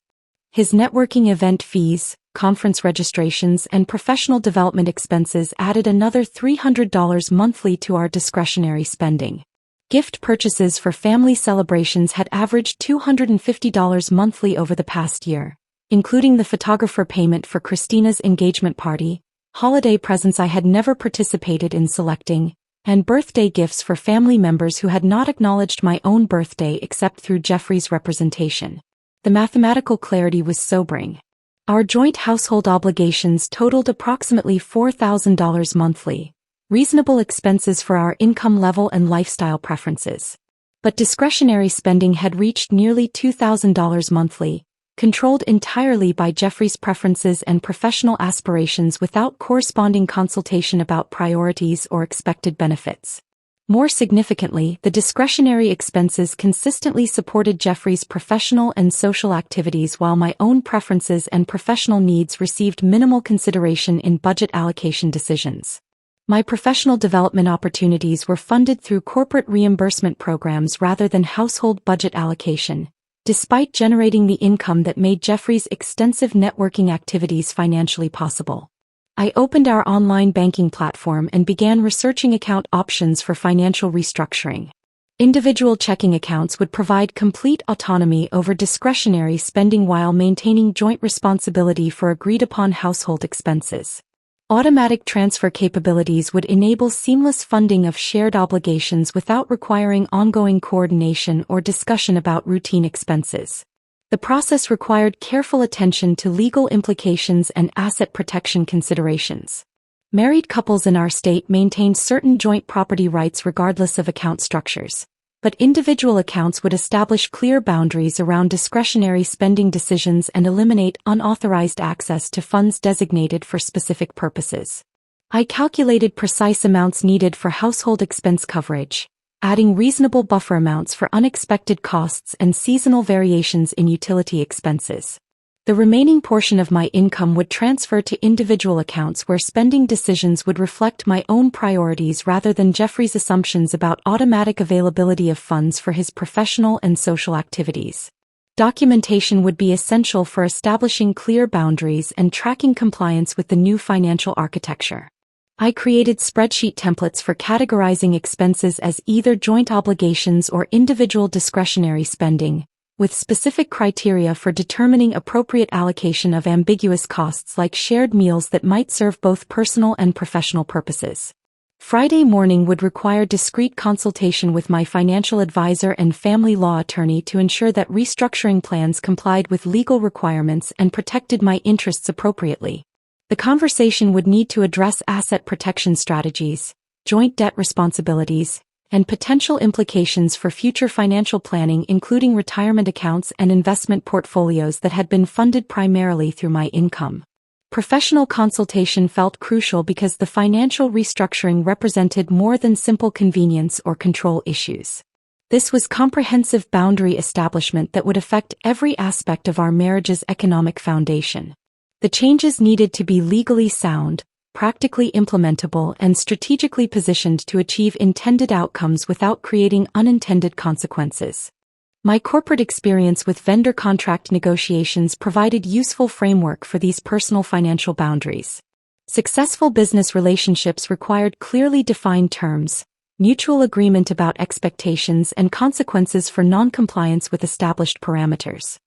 A: His networking event fees, conference registrations, and professional development expenses added another $300 monthly to our discretionary spending. Gift purchases for family celebrations had averaged $250 monthly over the past year, including the photographer payment for Christina's engagement party, holiday presents I had never participated in selecting, and birthday gifts for family members who had not acknowledged my own birthday except through Jeffrey's representation. The mathematical clarity was sobering. Our joint household obligations totaled approximately $4,000 monthly, reasonable expenses for our income level and lifestyle preferences. But discretionary spending had reached nearly $2,000 monthly, controlled entirely by Jeffrey's preferences and professional aspirations without corresponding consultation about priorities or expected benefits. More significantly, the discretionary expenses consistently supported Jeffrey's professional and social activities while my own preferences and professional needs received minimal consideration in budget allocation decisions. My professional development opportunities were funded through corporate reimbursement programs rather than household budget allocation, despite generating the income that made Jeffrey's extensive networking activities financially possible. I opened our online banking platform and began researching account options for financial restructuring. Individual checking accounts would provide complete autonomy over discretionary spending while maintaining joint responsibility for agreed-upon household expenses. Automatic transfer capabilities would enable seamless funding of shared obligations without requiring ongoing coordination or discussion about routine expenses. The process required careful attention to legal implications and asset protection considerations. Married couples in our state maintained certain joint property rights regardless of account structures, but individual accounts would establish clear boundaries around discretionary spending decisions and eliminate unauthorized access to funds designated for specific purposes. I calculated precise amounts needed for household expense coverage, adding reasonable buffer amounts for unexpected costs and seasonal variations in utility expenses. The remaining portion of my income would transfer to individual accounts where spending decisions would reflect my own priorities rather than Jeffrey's assumptions about automatic availability of funds for his professional and social activities. Documentation would be essential for establishing clear boundaries and tracking compliance with the new financial architecture. I created spreadsheet templates for categorizing expenses as either joint obligations or individual discretionary spending, with specific criteria for determining appropriate allocation of ambiguous costs like shared meals that might serve both personal and professional purposes. Friday morning would require discreet consultation with my financial advisor and family law attorney to ensure that restructuring plans complied with legal requirements and protected my interests appropriately. The conversation would need to address asset protection strategies, joint debt responsibilities, and potential implications for future financial planning, including retirement accounts and investment portfolios that had been funded primarily through my income. Professional consultation felt crucial because the financial restructuring represented more than simple convenience or control issues. This was comprehensive boundary establishment that would affect every aspect of our marriage's economic foundation. The changes needed to be legally sound, practically implementable, and strategically positioned to achieve intended outcomes without creating unintended consequences. My corporate experience with vendor contract negotiations provided useful framework for these personal financial boundaries. Successful business relationships required clearly defined terms, mutual agreement about expectations, and consequences for non-compliance with established parameters.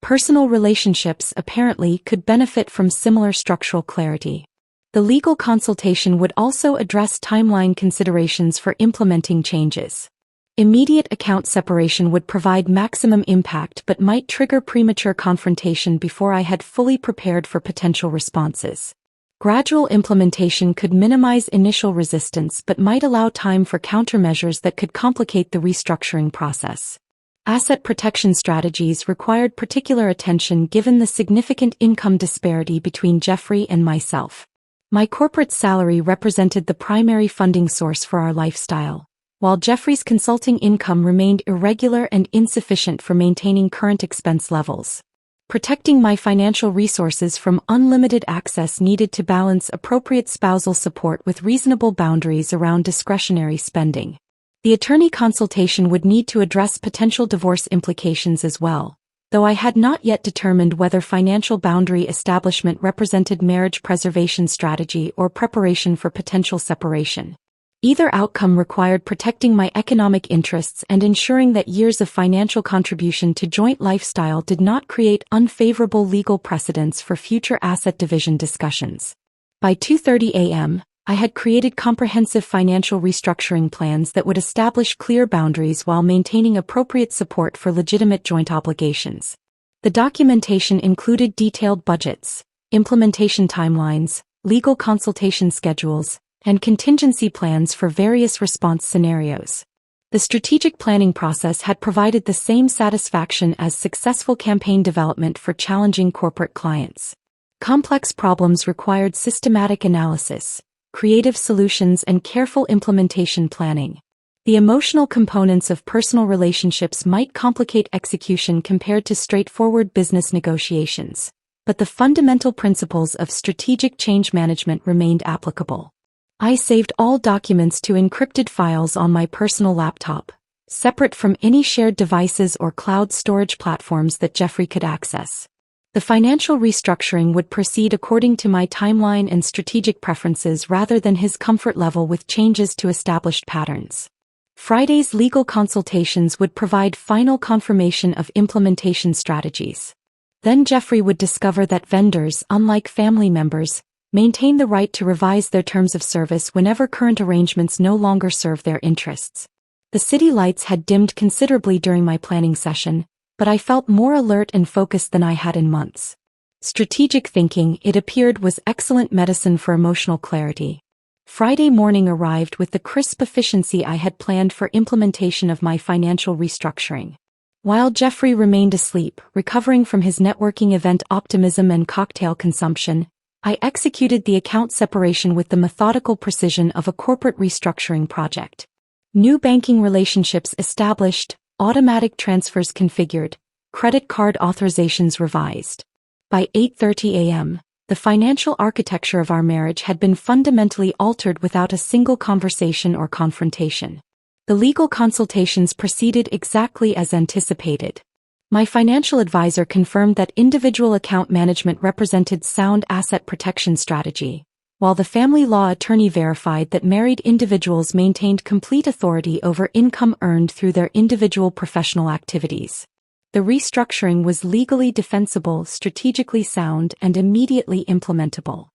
A: Personal relationships apparently could benefit from similar structural clarity. The legal consultation would also address timeline considerations for implementing changes. Immediate account separation would provide maximum impact but might trigger premature confrontation before I had fully prepared for potential responses. Gradual implementation could minimize initial resistance but might allow time for countermeasures that could complicate the restructuring process. Asset protection strategies required particular attention given the significant income disparity between Jeffrey and myself. My corporate salary represented the primary funding source for our lifestyle, while Jeffrey's consulting income remained irregular and insufficient for maintaining current expense levels. Protecting my financial resources from unlimited access needed to balance appropriate spousal support with reasonable boundaries around discretionary spending. The attorney consultation would need to address potential divorce implications as well, though I had not yet determined whether financial boundary establishment represented marriage preservation strategy or preparation for potential separation. Either outcome required protecting my economic interests and ensuring that years of financial contribution to joint lifestyle did not create unfavorable legal precedents for future asset division discussions. By 2:30 a.m., I had created comprehensive financial restructuring plans that would establish clear boundaries while maintaining appropriate support for legitimate joint obligations. The documentation included detailed budgets, implementation timelines, legal consultation schedules, and contingency plans for various response scenarios. The strategic planning process had provided the same satisfaction as successful campaign development for challenging corporate clients. Complex problems required systematic analysis, creative solutions, and careful implementation planning. The emotional components of personal relationships might complicate execution compared to straightforward business negotiations, but the fundamental principles of strategic change management remained applicable. I saved all documents to encrypted files on my personal laptop, separate from any shared devices or cloud storage platforms that Jeffrey could access. The financial restructuring would proceed according to my timeline and strategic preferences rather than his comfort level with changes to established patterns. Friday's legal consultations would provide final confirmation of implementation strategies. Then Jeffrey would discover that vendors, unlike family members, maintain the right to revise their terms of service whenever current arrangements no longer serve their interests. The city lights had dimmed considerably during my planning session, but I felt more alert and focused than I had in months. Strategic thinking, it appeared, was excellent medicine for emotional clarity. Friday morning arrived with the crisp efficiency I had planned for implementation of my financial restructuring. While Jeffrey remained asleep, recovering from his networking event optimism and cocktail consumption, I executed the account separation with the methodical precision of a corporate restructuring project. New banking relationships established, automatic transfers configured, credit card authorizations revised. By 8:30 a.m., the financial architecture of our marriage had been fundamentally altered without a single conversation or confrontation. The legal consultations proceeded exactly as anticipated. My financial advisor confirmed that individual account management represented sound asset protection strategy, while the family law attorney verified that married individuals maintained complete authority over income earned through their individual professional activities. The restructuring was legally defensible, strategically sound, and immediately implementable.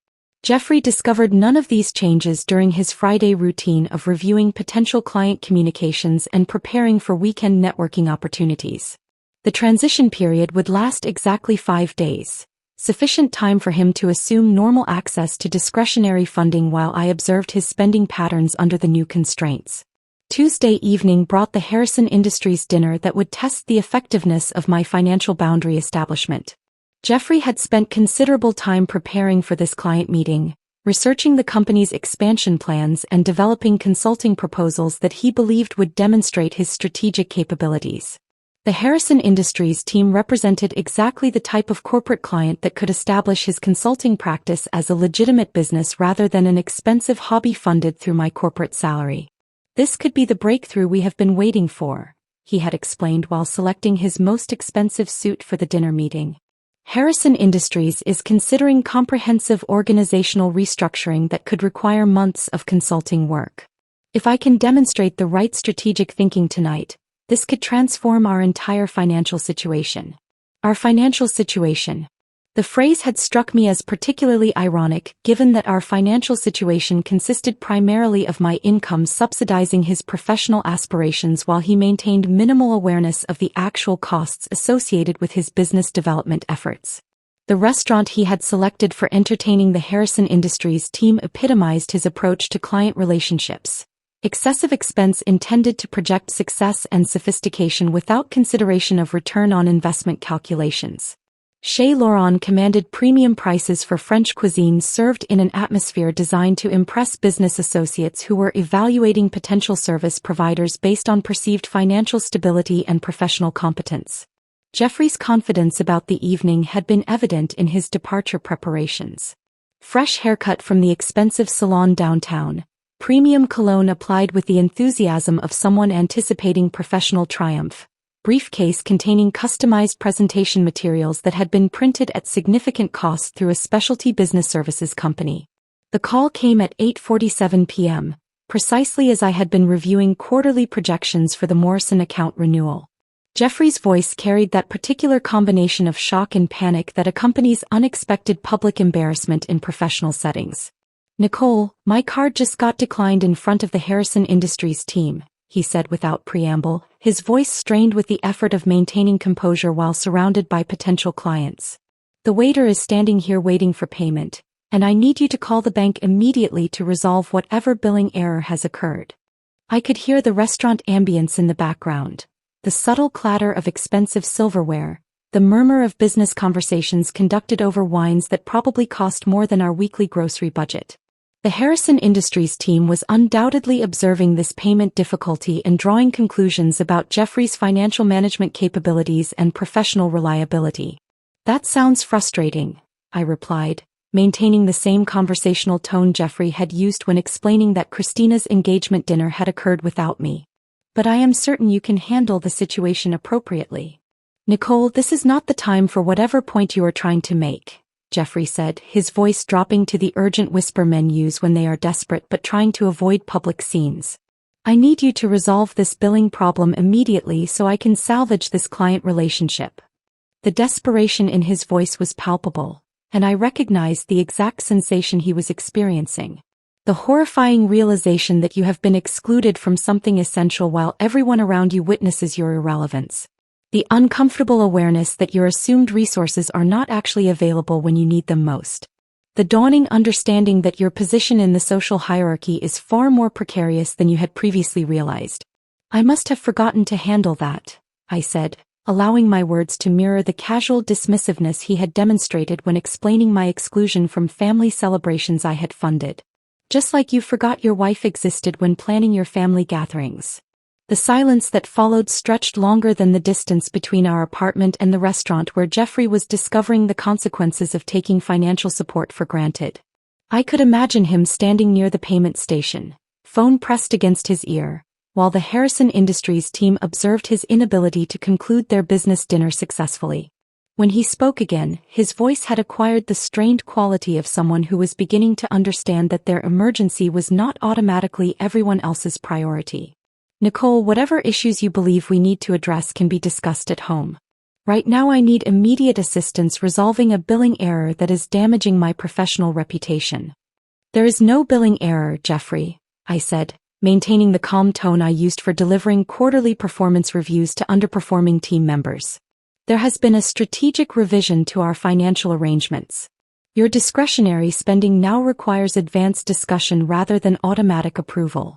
A: Jeffrey discovered none of these changes during his Friday routine of reviewing potential client communications and preparing for weekend networking opportunities. The transition period would last exactly 5 days. Sufficient time for him to assume normal access to discretionary funding while I observed his spending patterns under the new constraints. Tuesday evening brought the Harrison Industries dinner that would test the effectiveness of my financial boundary establishment. Jeffrey had spent considerable time preparing for this client meeting, researching the company's expansion plans and developing consulting proposals that he believed would demonstrate his strategic capabilities. The Harrison Industries team represented exactly the type of corporate client that could establish his consulting practice as a legitimate business rather than an expensive hobby funded through my corporate salary. This could be the breakthrough we have been waiting for, he had explained while selecting his most expensive suit for the dinner meeting. Harrison Industries is considering comprehensive organizational restructuring that could require months of consulting work. If I can demonstrate the right strategic thinking tonight, this could transform our entire financial situation. Our financial situation. The phrase had struck me as particularly ironic, given that our financial situation consisted primarily of my income subsidizing his professional aspirations while he maintained minimal awareness of the actual costs associated with his business development efforts. The restaurant he had selected for entertaining the Harrison Industries team epitomized his approach to client relationships. Excessive expense intended to project success and sophistication without consideration of return on investment calculations. Chez Laurent commanded premium prices for French cuisine served in an atmosphere designed to impress business associates who were evaluating potential service providers based on perceived financial stability and professional competence. Jeffrey's confidence about the evening had been evident in his departure preparations. Fresh haircut from the expensive salon downtown, premium cologne applied with the enthusiasm of someone anticipating professional triumph, briefcase containing customized presentation materials that had been printed at significant cost through a specialty business services company. The call came at 8:47 p.m., precisely as I had been reviewing quarterly projections for the Morrison account renewal. Jeffrey's voice carried that particular combination of shock and panic that accompanies unexpected public embarrassment in professional settings. "Nicole, my card just got declined in front of the Harrison Industries team," he said without preamble, his voice strained with the effort of maintaining composure while surrounded by potential clients. "The waiter is standing here waiting for payment, and I need you to call the bank immediately to resolve whatever billing error has occurred." I could hear the restaurant ambience in the background, the subtle clatter of expensive silverware, the murmur of business conversations conducted over wines that probably cost more than our weekly grocery budget. The Harrison Industries team was undoubtedly observing this payment difficulty and drawing conclusions about Jeffrey's financial management capabilities and professional reliability. "That sounds frustrating," I replied, maintaining the same conversational tone Jeffrey had used when explaining that Christina's engagement dinner had occurred without me. "But I am certain you can handle the situation appropriately." "Nicole, this is not the time for whatever point you are trying to make," Jeffrey said, his voice dropping to the urgent whisper men use when they are desperate but trying to avoid public scenes. "I need you to resolve this billing problem immediately so I can salvage this client relationship." The desperation in his voice was palpable, and I recognized the exact sensation he was experiencing. The horrifying realization that you have been excluded from something essential while everyone around you witnesses your irrelevance. The uncomfortable awareness that your assumed resources are not actually available when you need them most. The dawning understanding that your position in the social hierarchy is far more precarious than you had previously realized. "I must have forgotten to handle that," I said, allowing my words to mirror the casual dismissiveness he had demonstrated when explaining my exclusion from family celebrations I had funded. "Just like you forgot your wife existed when planning your family gatherings." The silence that followed stretched longer than the distance between our apartment and the restaurant where Jeffrey was discovering the consequences of taking financial support for granted. I could imagine him standing near the payment station, phone pressed against his ear, while the Harrison Industries team observed his inability to conclude their business dinner successfully. When he spoke again, his voice had acquired the strained quality of someone who was beginning to understand that their emergency was not automatically everyone else's priority. "Nicole, whatever issues you believe we need to address can be discussed at home. Right now I need immediate assistance resolving a billing error that is damaging my professional reputation." "There is no billing error, Jeffrey," I said, maintaining the calm tone I used for delivering quarterly performance reviews to underperforming team members. "There has been a strategic revision to our financial arrangements. Your discretionary spending now requires advanced discussion rather than automatic approval."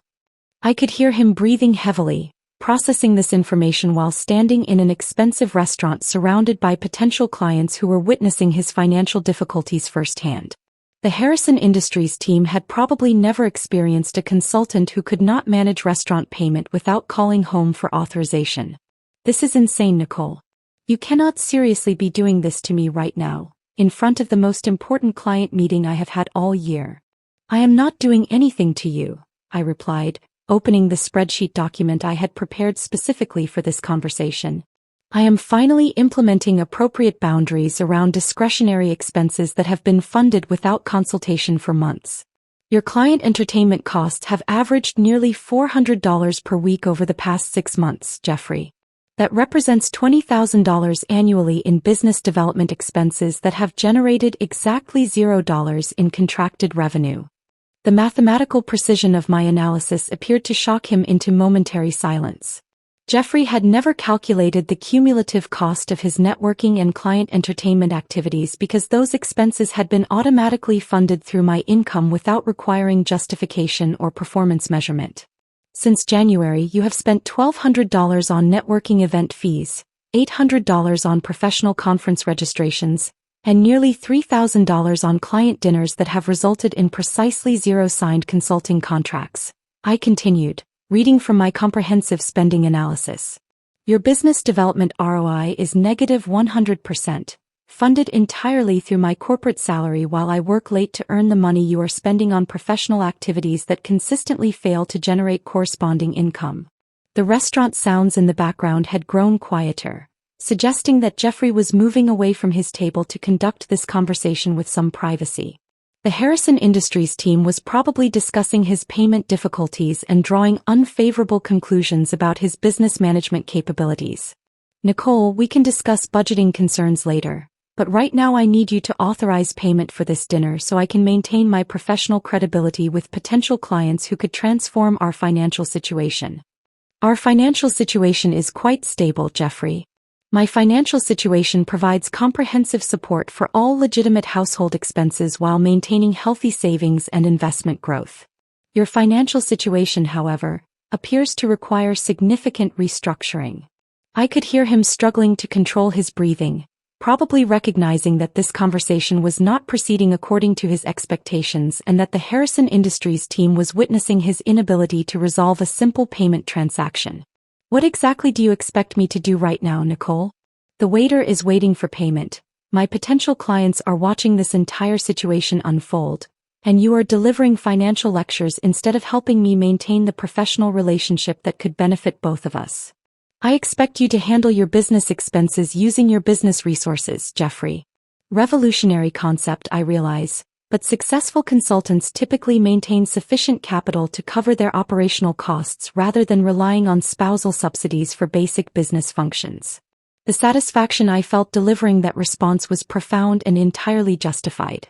A: I could hear him breathing heavily, processing this information while standing in an expensive restaurant surrounded by potential clients who were witnessing his financial difficulties firsthand. The Harrison Industries team had probably never experienced a consultant who could not manage restaurant payment without calling home for authorization. "This is insane, Nicole. You cannot seriously be doing this to me right now, in front of the most important client meeting I have had all year." "I am not doing anything to you," I replied, opening the spreadsheet document I had prepared specifically for this conversation. "I am finally implementing appropriate boundaries around discretionary expenses that have been funded without consultation for months. Your client entertainment costs have averaged nearly $400 per week over the past 6 months, Jeffrey. That represents $20,000 annually in business development expenses that have generated exactly $0 in contracted revenue." The mathematical precision of my analysis appeared to shock him into momentary silence. Jeffrey had never calculated the cumulative cost of his networking and client entertainment activities because those expenses had been automatically funded through my income without requiring justification or performance measurement. Since January, you have spent $1,200 on networking event fees, $800 on professional conference registrations, and nearly $3,000 on client dinners that have resulted in precisely 0 signed consulting contracts. I continued, reading from my comprehensive spending analysis. Your business development ROI is negative 100%, funded entirely through my corporate salary while I work late to earn the money you are spending on professional activities that consistently fail to generate corresponding income. The restaurant sounds in the background had grown quieter, suggesting that Jeffrey was moving away from his table to conduct this conversation with some privacy. The Harrison Industries team was probably discussing his payment difficulties and drawing unfavorable conclusions about his business management capabilities. Nicole, we can discuss budgeting concerns later, but right now I need you to authorize payment for this dinner so I can maintain my professional credibility with potential clients who could transform our financial situation. Our financial situation is quite stable, Jeffrey. My financial situation provides comprehensive support for all legitimate household expenses while maintaining healthy savings and investment growth. Your financial situation, however, appears to require significant restructuring. I could hear him struggling to control his breathing, probably recognizing that this conversation was not proceeding according to his expectations and that the Harrison Industries team was witnessing his inability to resolve a simple payment transaction. What exactly do you expect me to do right now, Nicole? The waiter is waiting for payment. My potential clients are watching this entire situation unfold, and you are delivering financial lectures instead of helping me maintain the professional relationship that could benefit both of us. I expect you to handle your business expenses using your business resources, Jeffrey. Revolutionary concept, I realize, but successful consultants typically maintain sufficient capital to cover their operational costs rather than relying on spousal subsidies for basic business functions. The satisfaction I felt delivering that response was profound and entirely justified.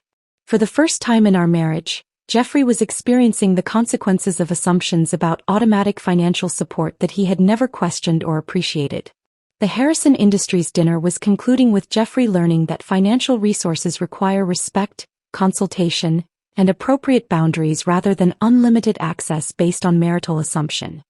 A: For the first time in our marriage, Jeffrey was experiencing the consequences of assumptions about automatic financial support that he had never questioned or appreciated. The Harrison Industries dinner was concluding with Jeffrey learning that financial resources require respect, consultation, and appropriate boundaries rather than unlimited access based on marital assumption.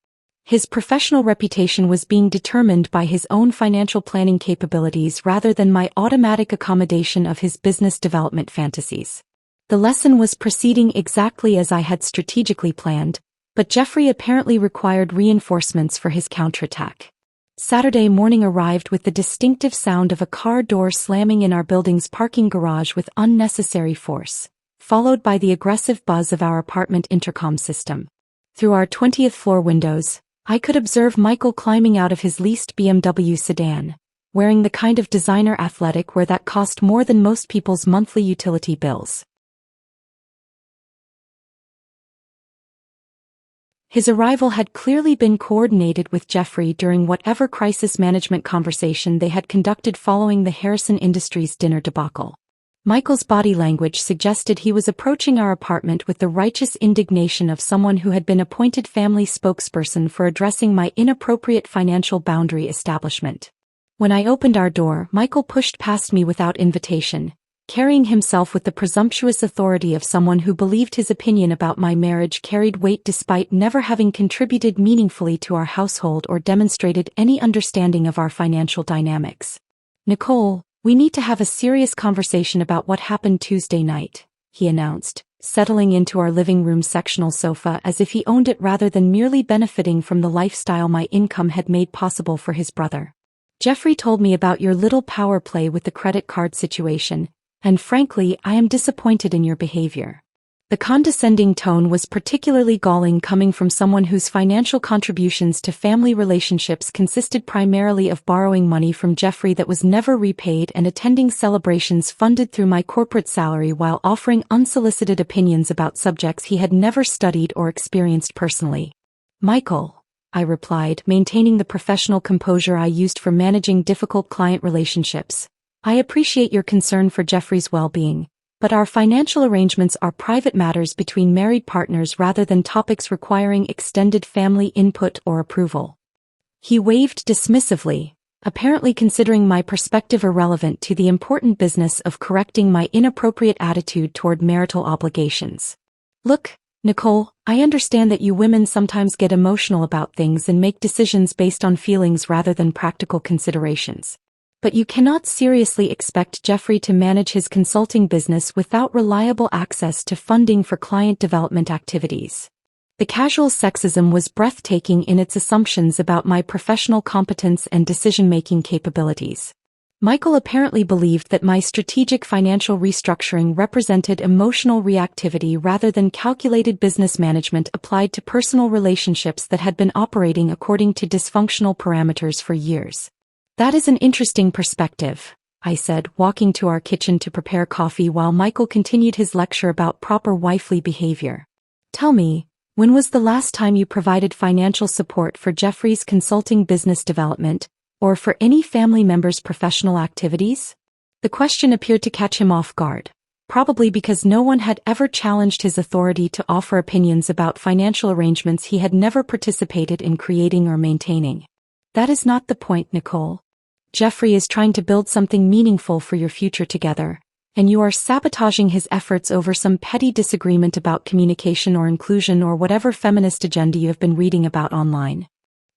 A: His professional reputation was being determined by his own financial planning capabilities rather than my automatic accommodation of his business development fantasies. The lesson was proceeding exactly as I had strategically planned, but Jeffrey apparently required reinforcements for his counterattack. Saturday morning arrived with the distinctive sound of a car door slamming in our building's parking garage with unnecessary force, followed by the aggressive buzz of our apartment intercom system. Through our 20th floor windows, I could observe Michael climbing out of his leased BMW sedan, wearing the kind of designer athletic wear that cost more than most people's monthly utility bills. His arrival had clearly been coordinated with Jeffrey during whatever crisis management conversation they had conducted following the Harrison Industries dinner debacle. Michael's body language suggested he was approaching our apartment with the righteous indignation of someone who had been appointed family spokesperson for addressing my inappropriate financial boundary establishment. When I opened our door, Michael pushed past me without invitation, carrying himself with the presumptuous authority of someone who believed his opinion about my marriage carried weight despite never having contributed meaningfully to our household or demonstrated any understanding of our financial dynamics. Nicole, we need to have a serious conversation about what happened Tuesday night, he announced, settling into our living room sectional sofa as if he owned it rather than merely benefiting from the lifestyle my income had made possible for his brother. Jeffrey told me about your little power play with the credit card situation, and frankly, I am disappointed in your behavior. The condescending tone was particularly galling coming from someone whose financial contributions to family relationships consisted primarily of borrowing money from Jeffrey that was never repaid and attending celebrations funded through my corporate salary while offering unsolicited opinions about subjects he had never studied or experienced personally. Michael, I replied, maintaining the professional composure I used for managing difficult client relationships. I appreciate your concern for Jeffrey's well-being, but our financial arrangements are private matters between married partners rather than topics requiring extended family input or approval. He waved dismissively, apparently considering my perspective irrelevant to the important business of correcting my inappropriate attitude toward marital obligations. Look, Nicole, I understand that you women sometimes get emotional about things and make decisions based on feelings rather than practical considerations. But you cannot seriously expect Jeffrey to manage his consulting business without reliable access to funding for client development activities. The casual sexism was breathtaking in its assumptions about my professional competence and decision-making capabilities. Michael apparently believed that my strategic financial restructuring represented emotional reactivity rather than calculated business management applied to personal relationships that had been operating according to dysfunctional parameters for years. That is an interesting perspective, I said, walking to our kitchen to prepare coffee while Michael continued his lecture about proper wifely behavior. Tell me, when was the last time you provided financial support for Jeffrey's consulting business development, or for any family member's professional activities? The question appeared to catch him off guard, probably because no one had ever challenged his authority to offer opinions about financial arrangements he had never participated in creating or maintaining. That is not the point, Nicole. Jeffrey is trying to build something meaningful for your future together, and you are sabotaging his efforts over some petty disagreement about communication or inclusion or whatever feminist agenda you have been reading about online.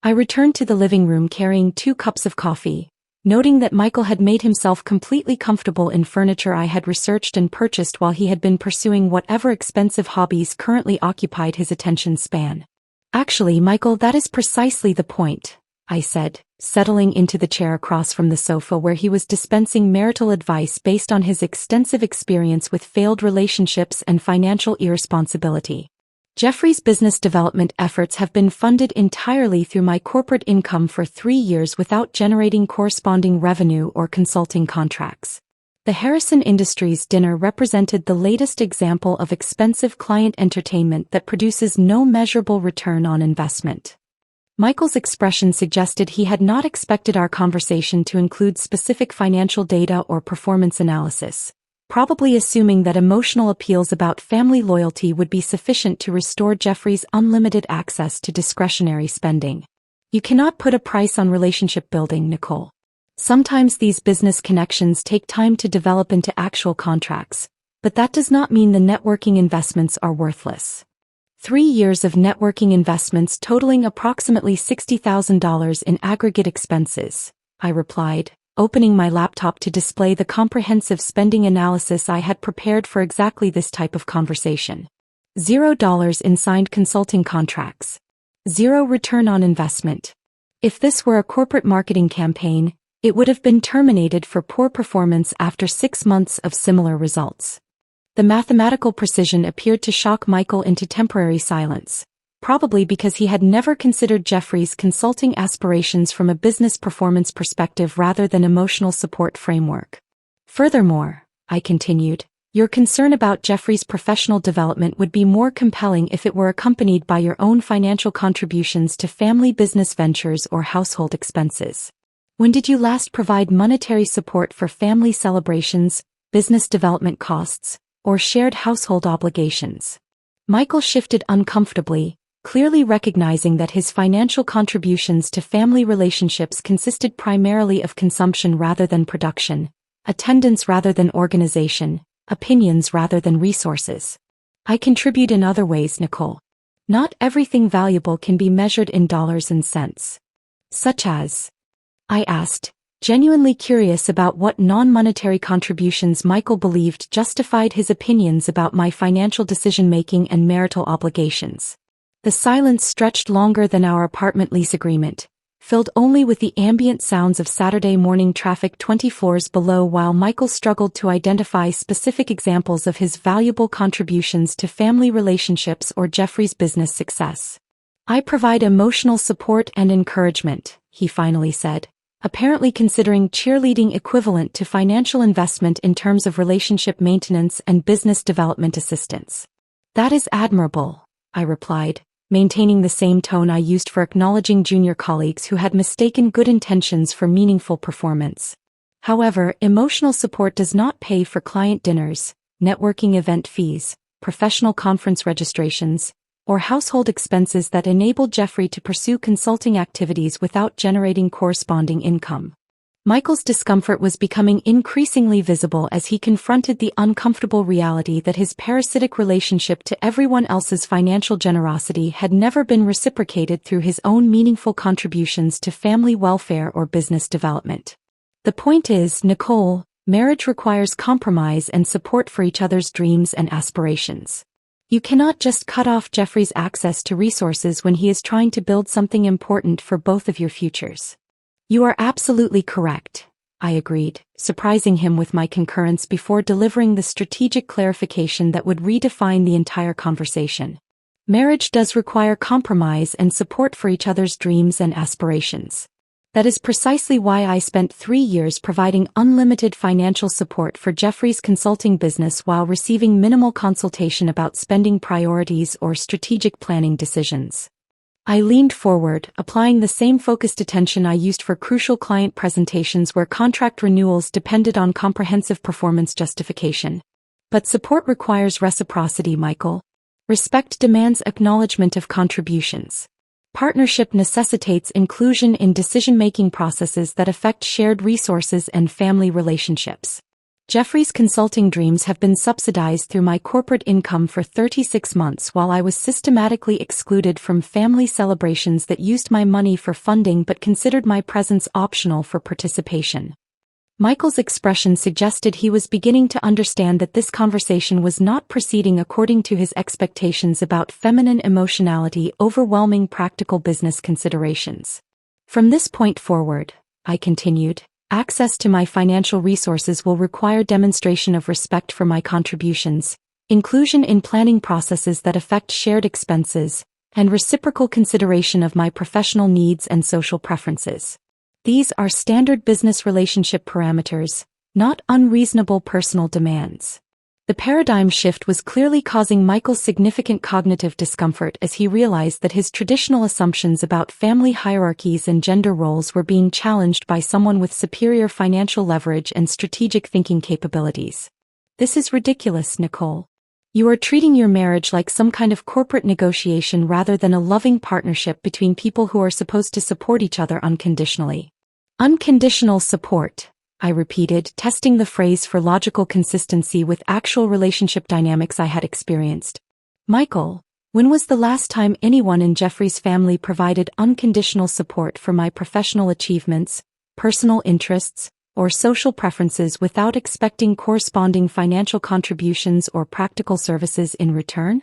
A: I returned to the living room carrying 2 cups of coffee, noting that Michael had made himself completely comfortable in furniture I had researched and purchased while he had been pursuing whatever expensive hobbies currently occupied his attention span. Actually, Michael, that is precisely the point, I said, settling into the chair across from the sofa where he was dispensing marital advice based on his extensive experience with failed relationships and financial irresponsibility. Jeffrey's business development efforts have been funded entirely through my corporate income for 3 years without generating corresponding revenue or consulting contracts. The Harrison Industries dinner represented the latest example of expensive client entertainment that produces no measurable return on investment. Michael's expression suggested he had not expected our conversation to include specific financial data or performance analysis, probably assuming that emotional appeals about family loyalty would be sufficient to restore Jeffrey's unlimited access to discretionary spending. You cannot put a price on relationship building, Nicole. Sometimes these business connections take time to develop into actual contracts, but that does not mean the networking investments are worthless. 3 years of networking investments totaling approximately $60,000 in aggregate expenses, I replied, opening my laptop to display the comprehensive spending analysis I had prepared for exactly this type of conversation. $0 in signed consulting contracts. 0 return on investment. If this were a corporate marketing campaign, it would have been terminated for poor performance after 6 months of similar results. The mathematical precision appeared to shock Michael into temporary silence, probably because he had never considered Jeffrey's consulting aspirations from a business performance perspective rather than emotional support framework. Furthermore, I continued, your concern about Jeffrey's professional development would be more compelling if it were accompanied by your own financial contributions to family business ventures or household expenses. When did you last provide monetary support for family celebrations, business development costs, or shared household obligations? Michael shifted uncomfortably, clearly recognizing that his financial contributions to family relationships consisted primarily of consumption rather than production, attendance rather than organization, opinions rather than resources. I contribute in other ways, Nicole. Not everything valuable can be measured in dollars and cents. Such as? I asked, genuinely curious about what non-monetary contributions Michael believed justified his opinions about my financial decision-making and marital obligations. The silence stretched longer than our apartment lease agreement, filled only with the ambient sounds of Saturday morning traffic 20 floors below while Michael struggled to identify specific examples of his valuable contributions to family relationships or Jeffrey's business success. I provide emotional support and encouragement, he finally said, apparently considering cheerleading equivalent to financial investment in terms of relationship maintenance and business development assistance. That is admirable, I replied, maintaining the same tone I used for acknowledging junior colleagues who had mistaken good intentions for meaningful performance. However, emotional support does not pay for client dinners, networking event fees, professional conference registrations, or household expenses that enable Jeffrey to pursue consulting activities without generating corresponding income. Michael's discomfort was becoming increasingly visible as he confronted the uncomfortable reality that his parasitic relationship to everyone else's financial generosity had never been reciprocated through his own meaningful contributions to family welfare or business development. The point is, Nicole, marriage requires compromise and support for each other's dreams and aspirations. You cannot just cut off Jeffrey's access to resources when he is trying to build something important for both of your futures. You are absolutely correct, I agreed, surprising him with my concurrence before delivering the strategic clarification that would redefine the entire conversation. Marriage does require compromise and support for each other's dreams and aspirations. That is precisely why I spent 3 years providing unlimited financial support for Jeffrey's consulting business while receiving minimal consultation about spending priorities or strategic planning decisions. I leaned forward, applying the same focused attention I used for crucial client presentations where contract renewals depended on comprehensive performance justification. But support requires reciprocity, Michael. Respect demands acknowledgement of contributions. Partnership necessitates inclusion in decision-making processes that affect shared resources and family relationships. Jeffrey's consulting dreams have been subsidized through my corporate income for 36 months while I was systematically excluded from family celebrations that used my money for funding but considered my presence optional for participation. Michael's expression suggested he was beginning to understand that this conversation was not proceeding according to his expectations about feminine emotionality overwhelming practical business considerations. From this point forward, I continued, access to my financial resources will require demonstration of respect for my contributions, inclusion in planning processes that affect shared expenses, and reciprocal consideration of my professional needs and social preferences. These are standard business relationship parameters, not unreasonable personal demands. The paradigm shift was clearly causing Michael significant cognitive discomfort as he realized that his traditional assumptions about family hierarchies and gender roles were being challenged by someone with superior financial leverage and strategic thinking capabilities. This is ridiculous, Nicole. You are treating your marriage like some kind of corporate negotiation rather than a loving partnership between people who are supposed to support each other unconditionally. Unconditional support, I repeated, testing the phrase for logical consistency with actual relationship dynamics I had experienced. Michael, when was the last time anyone in Jeffrey's family provided unconditional support for my professional achievements, personal interests, or social preferences without expecting corresponding financial contributions or practical services in return?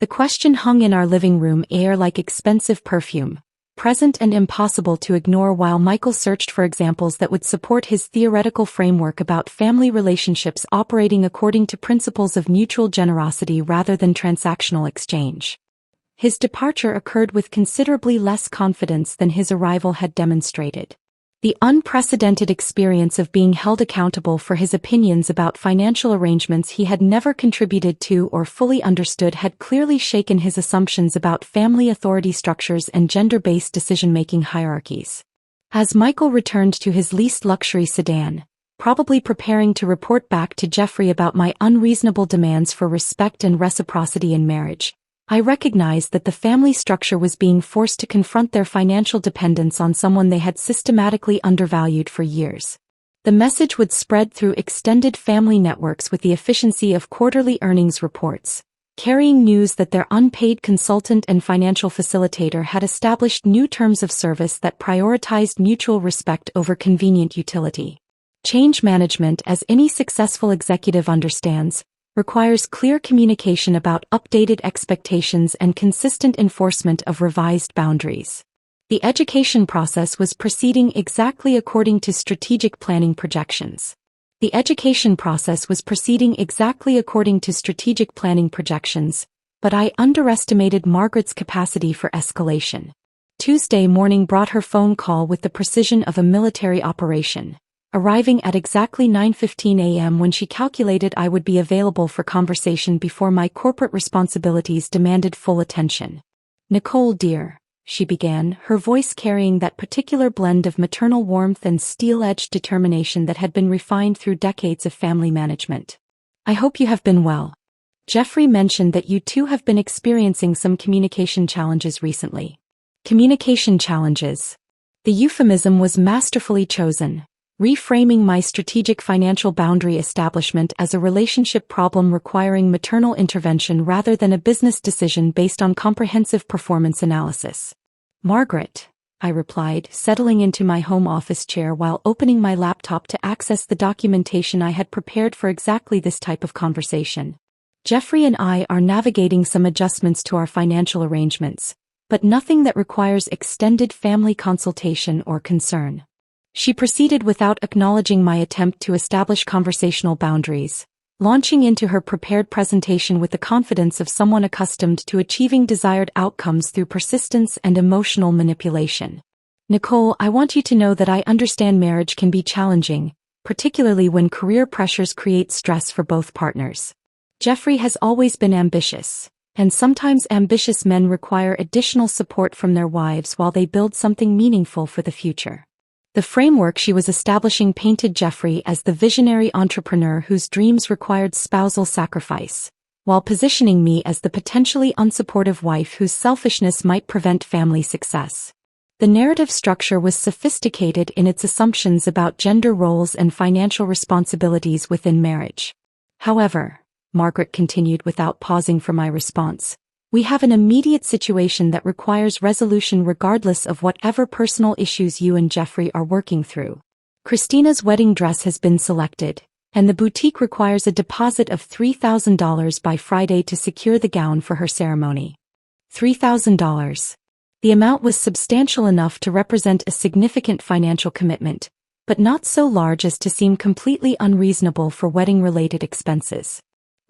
A: The question hung in our living room air like expensive perfume, present and impossible to ignore while Michael searched for examples that would support his theoretical framework about family relationships operating according to principles of mutual generosity rather than transactional exchange. His departure occurred with considerably less confidence than his arrival had demonstrated. The unprecedented experience of being held accountable for his opinions about financial arrangements he had never contributed to or fully understood had clearly shaken his assumptions about family authority structures and gender-based decision-making hierarchies. As Michael returned to his leased luxury sedan, probably preparing to report back to Jeffrey about my unreasonable demands for respect and reciprocity in marriage, I recognized that the family structure was being forced to confront their financial dependence on someone they had systematically undervalued for years. The message would spread through extended family networks with the efficiency of quarterly earnings reports, carrying news that their unpaid consultant and financial facilitator had established new terms of service that prioritized mutual respect over convenient utility. Change management, as any successful executive understands, requires clear communication about updated expectations and consistent enforcement of revised boundaries. The education process was proceeding exactly according to strategic planning projections. The education process was proceeding exactly according to strategic planning projections, but I underestimated Margaret's capacity for escalation. Tuesday morning brought her phone call with the precision of a military operation, arriving at exactly 9:15 a.m. when she calculated I would be available for conversation before my corporate responsibilities demanded full attention. "Nicole, dear," she began, her voice carrying that particular blend of maternal warmth and steel-edged determination that had been refined through decades of family management. "I hope you have been well. Jeffrey mentioned that you two have been experiencing some communication challenges recently." Communication challenges. The euphemism was masterfully chosen, reframing my strategic financial boundary establishment as a relationship problem requiring maternal intervention rather than a business decision based on comprehensive performance analysis. Margaret, I replied, settling into my home office chair while opening my laptop to access the documentation I had prepared for exactly this type of conversation. Jeffrey and I are navigating some adjustments to our financial arrangements, but nothing that requires extended family consultation or concern. She proceeded without acknowledging my attempt to establish conversational boundaries, launching into her prepared presentation with the confidence of someone accustomed to achieving desired outcomes through persistence and emotional manipulation. Nicole, I want you to know that I understand marriage can be challenging, particularly when career pressures create stress for both partners. Jeffrey has always been ambitious, and sometimes ambitious men require additional support from their wives while they build something meaningful for the future. The framework she was establishing painted Jeffrey as the visionary entrepreneur whose dreams required spousal sacrifice, while positioning me as the potentially unsupportive wife whose selfishness might prevent family success. The narrative structure was sophisticated in its assumptions about gender roles and financial responsibilities within marriage. However, Margaret continued without pausing for my response, we have an immediate situation that requires resolution regardless of whatever personal issues you and Jeffrey are working through. Christina's wedding dress has been selected, and the boutique requires a deposit of $3,000 by Friday to secure the gown for her ceremony. $3,000. The amount was substantial enough to represent a significant financial commitment, but not so large as to seem completely unreasonable for wedding-related expenses.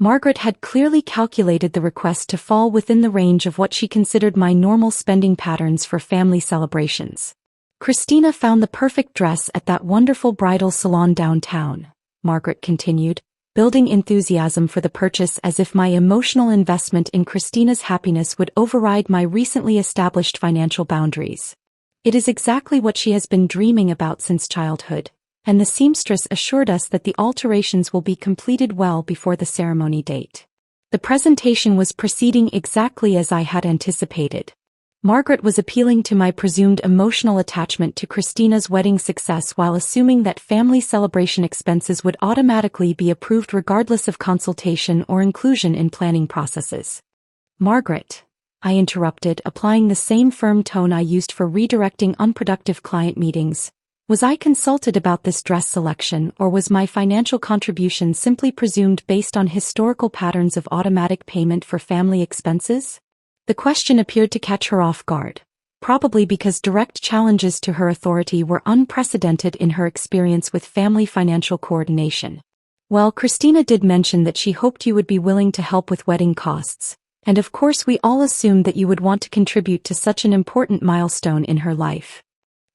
A: Margaret had clearly calculated the request to fall within the range of what she considered my normal spending patterns for family celebrations. Christina found the perfect dress at that wonderful bridal salon downtown, Margaret continued, building enthusiasm for the purchase as if my emotional investment in Christina's happiness would override my recently established financial boundaries. It is exactly what she has been dreaming about since childhood, and the seamstress assured us that the alterations will be completed well before the ceremony date. The presentation was proceeding exactly as I had anticipated. Margaret was appealing to my presumed emotional attachment to Christina's wedding success while assuming that family celebration expenses would automatically be approved regardless of consultation or inclusion in planning processes. Margaret, I interrupted, applying the same firm tone I used for redirecting unproductive client meetings. Was I consulted about this dress selection, or was my financial contribution simply presumed based on historical patterns of automatic payment for family expenses? The question appeared to catch her off guard, probably because direct challenges to her authority were unprecedented in her experience with family financial coordination. Well, Christina did mention that she hoped you would be willing to help with wedding costs, and of course we all assumed that you would want to contribute to such an important milestone in her life.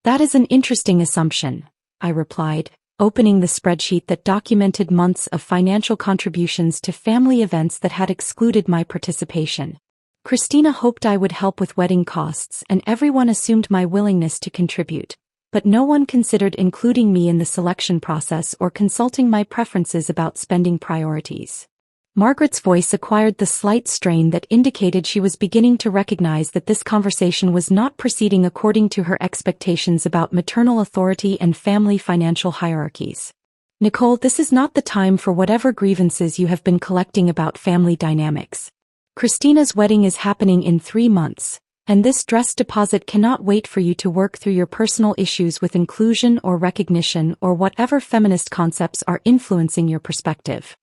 A: That is an interesting assumption, I replied, opening the spreadsheet that documented months of financial contributions to family events that had excluded my participation. Christina hoped I would help with wedding costs and everyone assumed my willingness to contribute, but no one considered including me in the selection process or consulting my preferences about spending priorities. Margaret's voice acquired the slight strain that indicated she was beginning to recognize that this conversation was not proceeding according to her expectations about maternal authority and family financial hierarchies. Nicole, this is not the time for whatever grievances you have been collecting about family dynamics. Christina's wedding is happening in 3 months, and this dress deposit cannot wait for you to work through your personal issues with inclusion or recognition or whatever feminist concepts are influencing your perspective.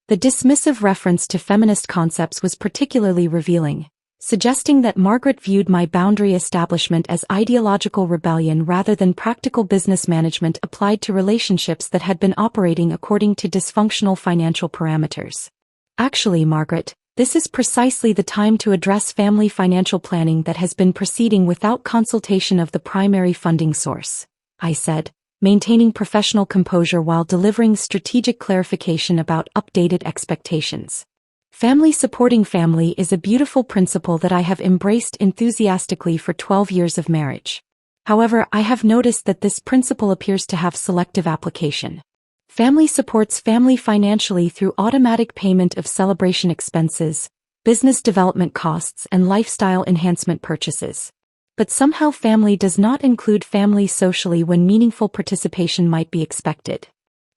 A: The dismissive reference to feminist concepts was particularly revealing, suggesting that Margaret viewed my boundary establishment as ideological rebellion rather than practical business management applied to relationships that had been operating according to dysfunctional financial parameters. Actually, Margaret, this is precisely the time to address family financial planning that has been proceeding without consultation of the primary funding source, I said, maintaining professional composure while delivering strategic clarification about updated expectations. Family supporting family is a beautiful principle that I have embraced enthusiastically for 12 years of marriage. However, I have noticed that this principle appears to have selective application. Family supports family financially through automatic payment of celebration expenses, business development costs, and lifestyle enhancement purchases. But somehow family does not include family socially when meaningful participation might be expected.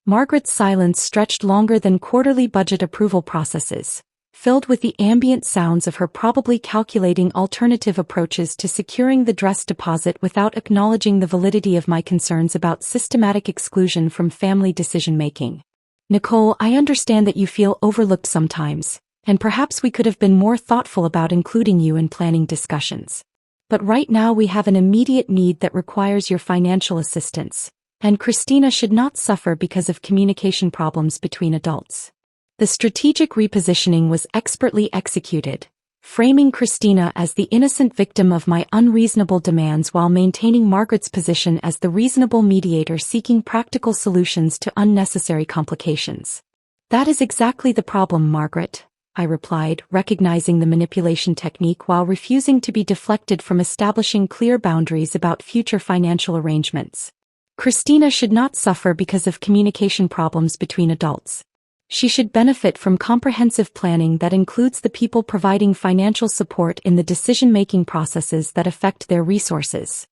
A: Margaret's silence stretched longer than quarterly budget approval processes, filled with the ambient sounds of her probably calculating alternative approaches to securing the dress deposit without acknowledging the validity of my concerns about systematic exclusion from family decision-making. Nicole, I understand that you feel overlooked sometimes, and perhaps we could have been more thoughtful about including you in planning discussions. But right now we have an immediate need that requires your financial assistance, and Christina should not suffer because of communication problems between adults. The strategic repositioning was expertly executed, framing Christina as the innocent victim of my unreasonable demands while maintaining Margaret's position as the reasonable mediator seeking practical solutions to unnecessary complications. That is exactly the problem, Margaret, I replied, recognizing the manipulation technique while refusing to be deflected from establishing clear boundaries about future financial arrangements. Christina should not suffer because of communication problems between adults. She should benefit from comprehensive planning that includes the people providing financial support in the decision-making processes that affect their resources.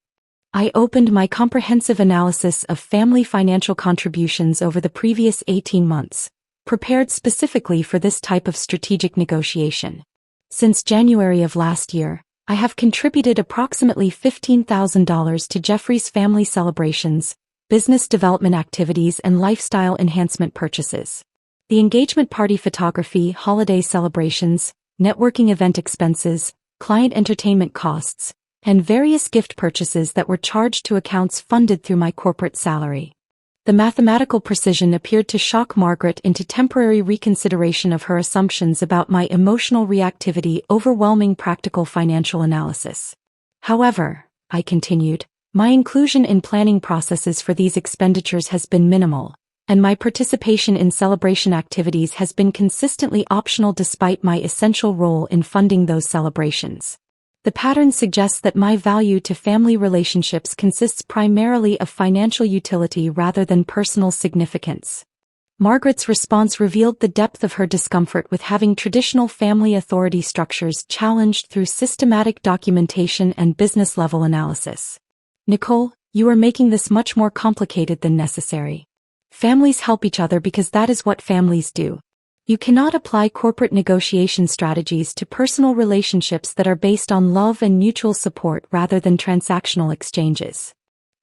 A: I opened my comprehensive analysis of family financial contributions over the previous 18 months, prepared specifically for this type of strategic negotiation. Since January of last year, I have contributed approximately $15,000 to Jeffrey's family celebrations, business development activities, and lifestyle enhancement purchases. The engagement party photography, holiday celebrations, networking event expenses, client entertainment costs, and various gift purchases that were charged to accounts funded through my corporate salary. The mathematical precision appeared to shock Margaret into temporary reconsideration of her assumptions about my emotional reactivity overwhelming practical financial analysis. However, I continued, my inclusion in planning processes for these expenditures has been minimal, and my participation in celebration activities has been consistently optional despite my essential role in funding those celebrations. The pattern suggests that my value to family relationships consists primarily of financial utility rather than personal significance. Margaret's response revealed the depth of her discomfort with having traditional family authority structures challenged through systematic documentation and business-level analysis. Nicole, you are making this much more complicated than necessary. Families help each other because that is what families do. You cannot apply corporate negotiation strategies to personal relationships that are based on love and mutual support rather than transactional exchanges.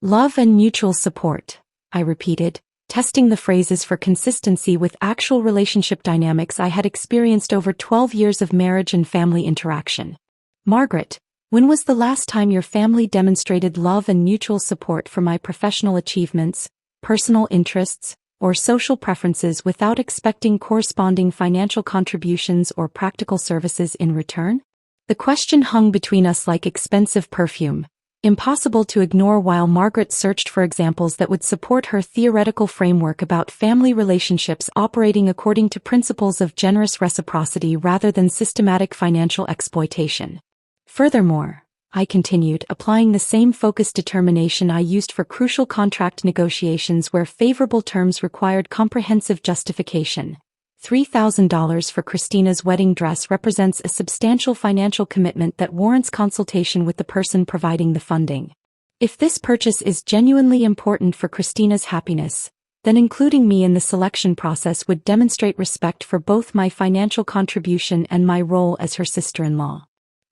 A: Love and mutual support, I repeated, testing the phrases for consistency with actual relationship dynamics I had experienced over 12 years of marriage and family interaction. Margaret, when was the last time your family demonstrated love and mutual support for my professional achievements, personal interests, or social preferences without expecting corresponding financial contributions or practical services in return? The question hung between us like expensive perfume, impossible to ignore while Margaret searched for examples that would support her theoretical framework about family relationships operating according to principles of generous reciprocity rather than systematic financial exploitation. Furthermore, I continued, applying the same focused determination I used for crucial contract negotiations where favorable terms required comprehensive justification. $3,000 for Christina's wedding dress represents a substantial financial commitment that warrants consultation with the person providing the funding. If this purchase is genuinely important for Christina's happiness, then including me in the selection process would demonstrate respect for both my financial contribution and my role as her sister-in-law.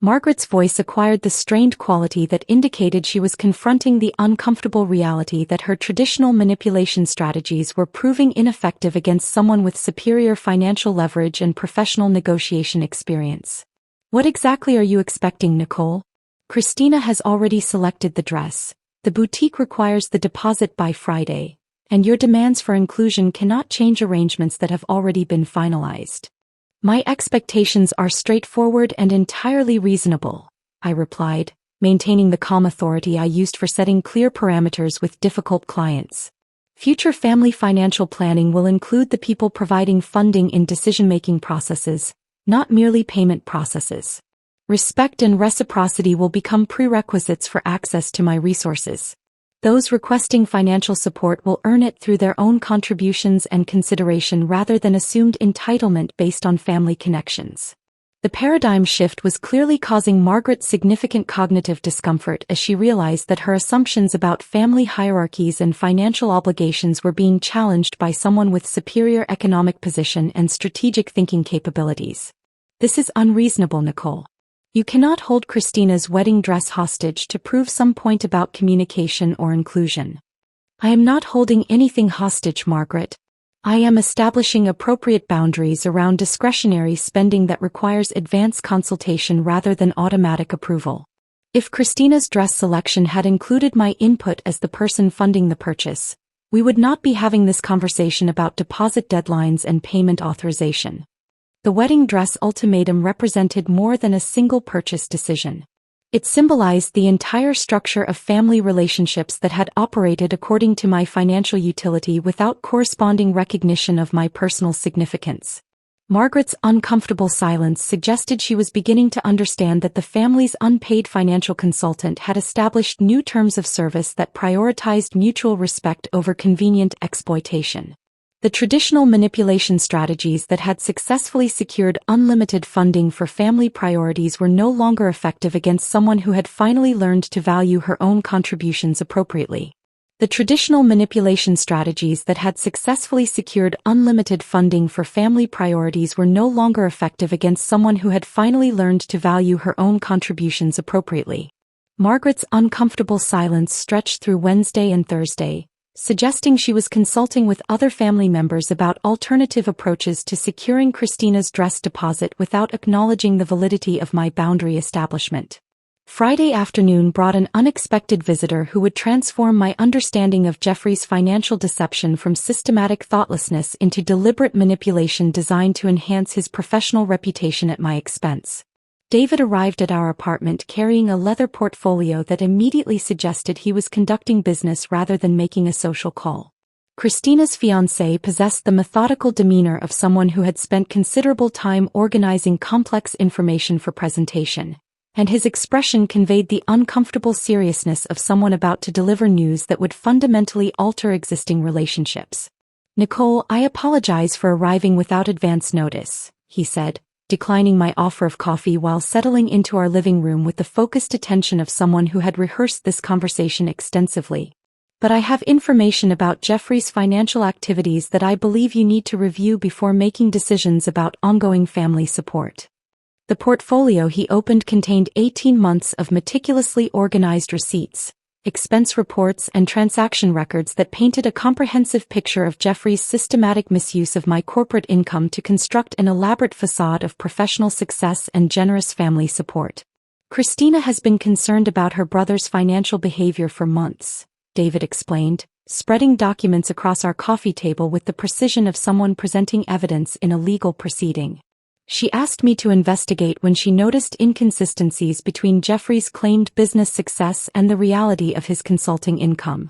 A: Margaret's voice acquired the strained quality that indicated she was confronting the uncomfortable reality that her traditional manipulation strategies were proving ineffective against someone with superior financial leverage and professional negotiation experience. What exactly are you expecting, Nicole? Christina has already selected the dress. The boutique requires the deposit by Friday, and your demands for inclusion cannot change arrangements that have already been finalized. My expectations are straightforward and entirely reasonable, I replied, maintaining the calm authority I used for setting clear parameters with difficult clients. Future family financial planning will include the people providing funding in decision-making processes, not merely payment processes. Respect and reciprocity will become prerequisites for access to my resources. Those requesting financial support will earn it through their own contributions and consideration rather than assumed entitlement based on family connections. The paradigm shift was clearly causing Margaret significant cognitive discomfort as she realized that her assumptions about family hierarchies and financial obligations were being challenged by someone with superior economic position and strategic thinking capabilities. This is unreasonable, Nicole. You cannot hold Christina's wedding dress hostage to prove some point about communication or inclusion. I am not holding anything hostage, Margaret. I am establishing appropriate boundaries around discretionary spending that requires advance consultation rather than automatic approval. If Christina's dress selection had included my input as the person funding the purchase, we would not be having this conversation about deposit deadlines and payment authorization. The wedding dress ultimatum represented more than a single purchase decision. It symbolized the entire structure of family relationships that had operated according to my financial utility without corresponding recognition of my personal significance. Margaret's uncomfortable silence suggested she was beginning to understand that the family's unpaid financial consultant had established new terms of service that prioritized mutual respect over convenient exploitation. The traditional manipulation strategies that had successfully secured unlimited funding for family priorities were no longer effective against someone who had finally learned to value her own contributions appropriately. The traditional manipulation strategies that had successfully secured unlimited funding for family priorities were no longer effective against someone who had finally learned to value her own contributions appropriately. Margaret's uncomfortable silence stretched through Wednesday and Thursday, suggesting she was consulting with other family members about alternative approaches to securing Christina's dress deposit without acknowledging the validity of my boundary establishment. Friday afternoon brought an unexpected visitor who would transform my understanding of Jeffrey's financial deception from systematic thoughtlessness into deliberate manipulation designed to enhance his professional reputation at my expense. David arrived at our apartment carrying a leather portfolio that immediately suggested he was conducting business rather than making a social call. Christina's fiancé possessed the methodical demeanor of someone who had spent considerable time organizing complex information for presentation, and his expression conveyed the uncomfortable seriousness of someone about to deliver news that would fundamentally alter existing relationships. "Nicole, I apologize for arriving without advance notice," he said, declining my offer of coffee while settling into our living room with the focused attention of someone who had rehearsed this conversation extensively. "But I have information about Jeffrey's financial activities that I believe you need to review before making decisions about ongoing family support." The portfolio he opened contained 18 months of meticulously organized receipts, expense reports and transaction records that painted a comprehensive picture of Jeffrey's systematic misuse of my corporate income to construct an elaborate facade of professional success and generous family support. "Christina has been concerned about her brother's financial behavior for months," David explained, spreading documents across our coffee table with the precision of someone presenting evidence in a legal proceeding. "She asked me to investigate when she noticed inconsistencies between Jeffrey's claimed business success and the reality of his consulting income.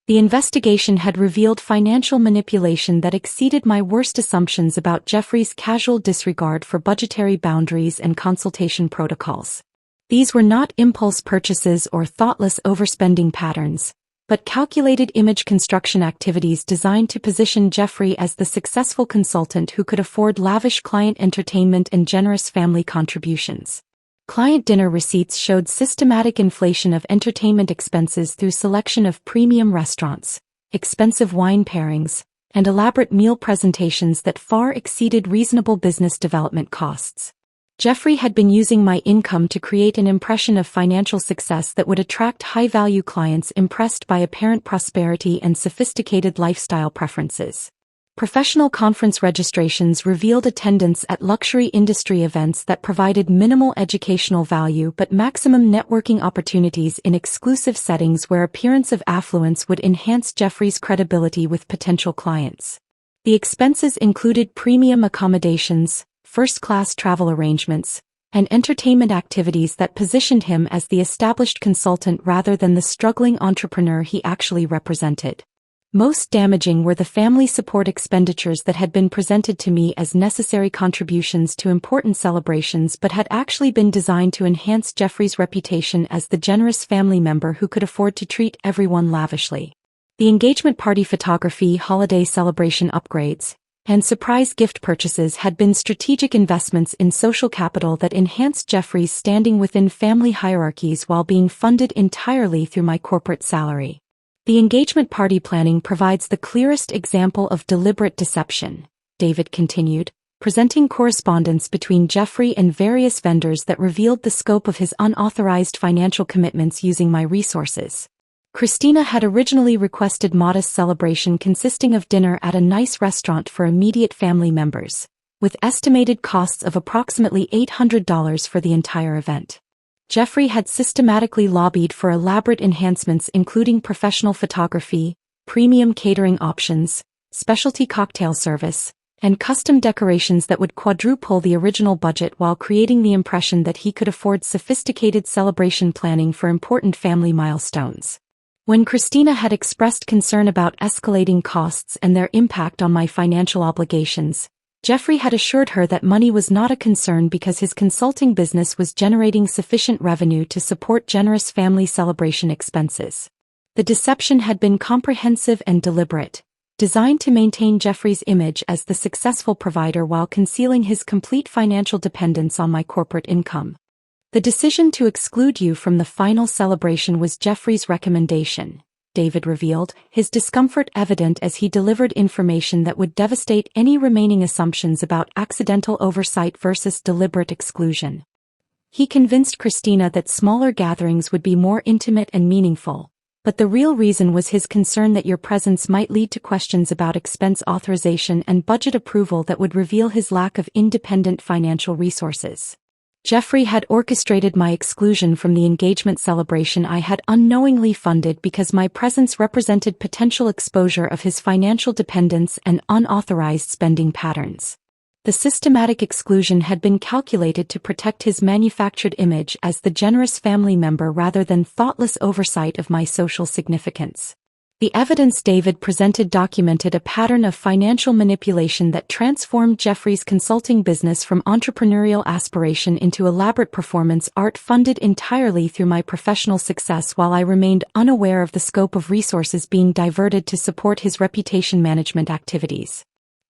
A: The investigation had revealed financial manipulation that exceeded my worst assumptions about Jeffrey's casual disregard for budgetary boundaries and consultation protocols. These were not impulse purchases or thoughtless overspending patterns, but calculated image construction activities designed to position Jeffrey as the successful consultant who could afford lavish client entertainment and generous family contributions. Client dinner receipts showed systematic inflation of entertainment expenses through selection of premium restaurants, expensive wine pairings, and elaborate meal presentations that far exceeded reasonable business development costs. Jeffrey had been using my income to create an impression of financial success that would attract high-value clients impressed by apparent prosperity and sophisticated lifestyle preferences. Professional conference registrations revealed attendance at luxury industry events that provided minimal educational value but maximum networking opportunities in exclusive settings where appearance of affluence would enhance Jeffrey's credibility with potential clients. The expenses included premium accommodations, first-class travel arrangements, and entertainment activities that positioned him as the established consultant rather than the struggling entrepreneur he actually represented. Most damaging were the family support expenditures that had been presented to me as necessary contributions to important celebrations but had actually been designed to enhance Jeffrey's reputation as the generous family member who could afford to treat everyone lavishly. The engagement party photography holiday celebration upgrades, and surprise gift purchases had been strategic investments in social capital that enhanced Jeffrey's standing within family hierarchies while being funded entirely through my corporate salary. The engagement party planning provides the clearest example of deliberate deception, David continued, presenting correspondence between Jeffrey and various vendors that revealed the scope of his unauthorized financial commitments using my resources. Christina had originally requested modest celebration consisting of dinner at a nice restaurant for immediate family members, with estimated costs of approximately $800 for the entire event. Jeffrey had systematically lobbied for elaborate enhancements including professional photography, premium catering options, specialty cocktail service, and custom decorations that would quadruple the original budget while creating the impression that he could afford sophisticated celebration planning for important family milestones. When Christina had expressed concern about escalating costs and their impact on my financial obligations, Jeffrey had assured her that money was not a concern because his consulting business was generating sufficient revenue to support generous family celebration expenses. The deception had been comprehensive and deliberate, designed to maintain Jeffrey's image as the successful provider while concealing his complete financial dependence on my corporate income. The decision to exclude you from the final celebration was Jeffrey's recommendation, David revealed, his discomfort evident as he delivered information that would devastate any remaining assumptions about accidental oversight versus deliberate exclusion. He convinced Christina that smaller gatherings would be more intimate and meaningful, but the real reason was his concern that your presence might lead to questions about expense authorization and budget approval that would reveal his lack of independent financial resources. Jeffrey had orchestrated my exclusion from the engagement celebration I had unknowingly funded because my presence represented potential exposure of his financial dependence and unauthorized spending patterns. The systematic exclusion had been calculated to protect his manufactured image as the generous family member rather than thoughtless oversight of my social significance. The evidence David presented documented a pattern of financial manipulation that transformed Jeffrey's consulting business from entrepreneurial aspiration into elaborate performance art funded entirely through my professional success while I remained unaware of the scope of resources being diverted to support his reputation management activities.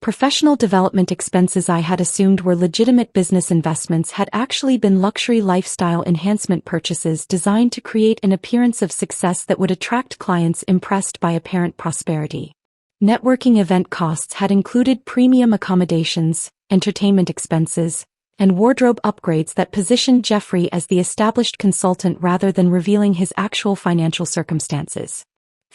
A: Professional development expenses I had assumed were legitimate business investments had actually been luxury lifestyle enhancement purchases designed to create an appearance of success that would attract clients impressed by apparent prosperity. Networking event costs had included premium accommodations, entertainment expenses, and wardrobe upgrades that positioned Jeffrey as the established consultant rather than revealing his actual financial circumstances.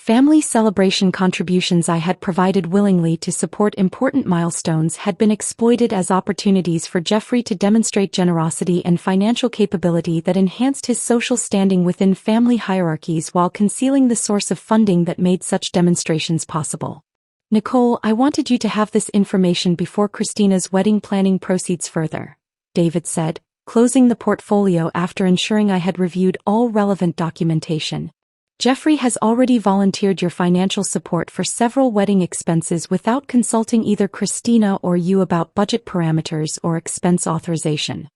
A: Family celebration contributions I had provided willingly to support important milestones had been exploited as opportunities for Jeffrey to demonstrate generosity and financial capability that enhanced his social standing within family hierarchies while concealing the source of funding that made such demonstrations possible. Nicole, I wanted you to have this information before Christina's wedding planning proceeds further, David said, closing the portfolio after ensuring I had reviewed all relevant documentation. Jeffrey has already volunteered your financial support for several wedding expenses without consulting either Christina or you about budget parameters or expense authorization.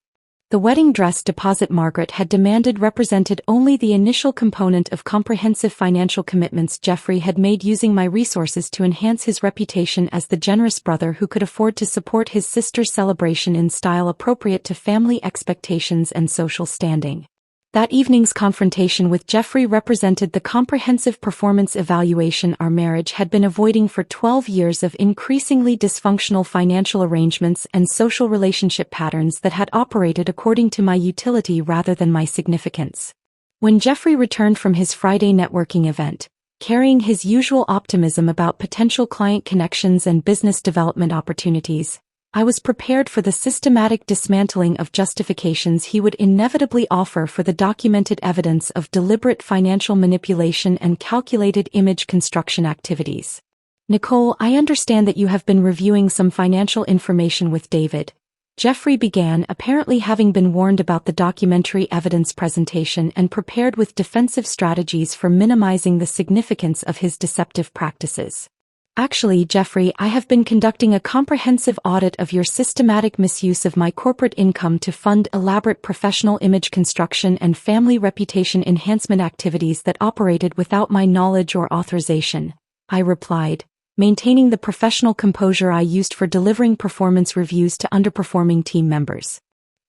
A: The wedding dress deposit Margaret had demanded represented only the initial component of comprehensive financial commitments Jeffrey had made using my resources to enhance his reputation as the generous brother who could afford to support his sister's celebration in style appropriate to family expectations and social standing. That evening's confrontation with Jeffrey represented the comprehensive performance evaluation our marriage had been avoiding for 12 years of increasingly dysfunctional financial arrangements and social relationship patterns that had operated according to my utility rather than my significance. When Jeffrey returned from his Friday networking event, carrying his usual optimism about potential client connections and business development opportunities, I was prepared for the systematic dismantling of justifications he would inevitably offer for the documented evidence of deliberate financial manipulation and calculated image construction activities. Nicole, I understand that you have been reviewing some financial information with David. Jeffrey began, apparently having been warned about the documentary evidence presentation and prepared with defensive strategies for minimizing the significance of his deceptive practices. Actually, Jeffrey, I have been conducting a comprehensive audit of your systematic misuse of my corporate income to fund elaborate professional image construction and family reputation enhancement activities that operated without my knowledge or authorization, I replied, maintaining the professional composure I used for delivering performance reviews to underperforming team members.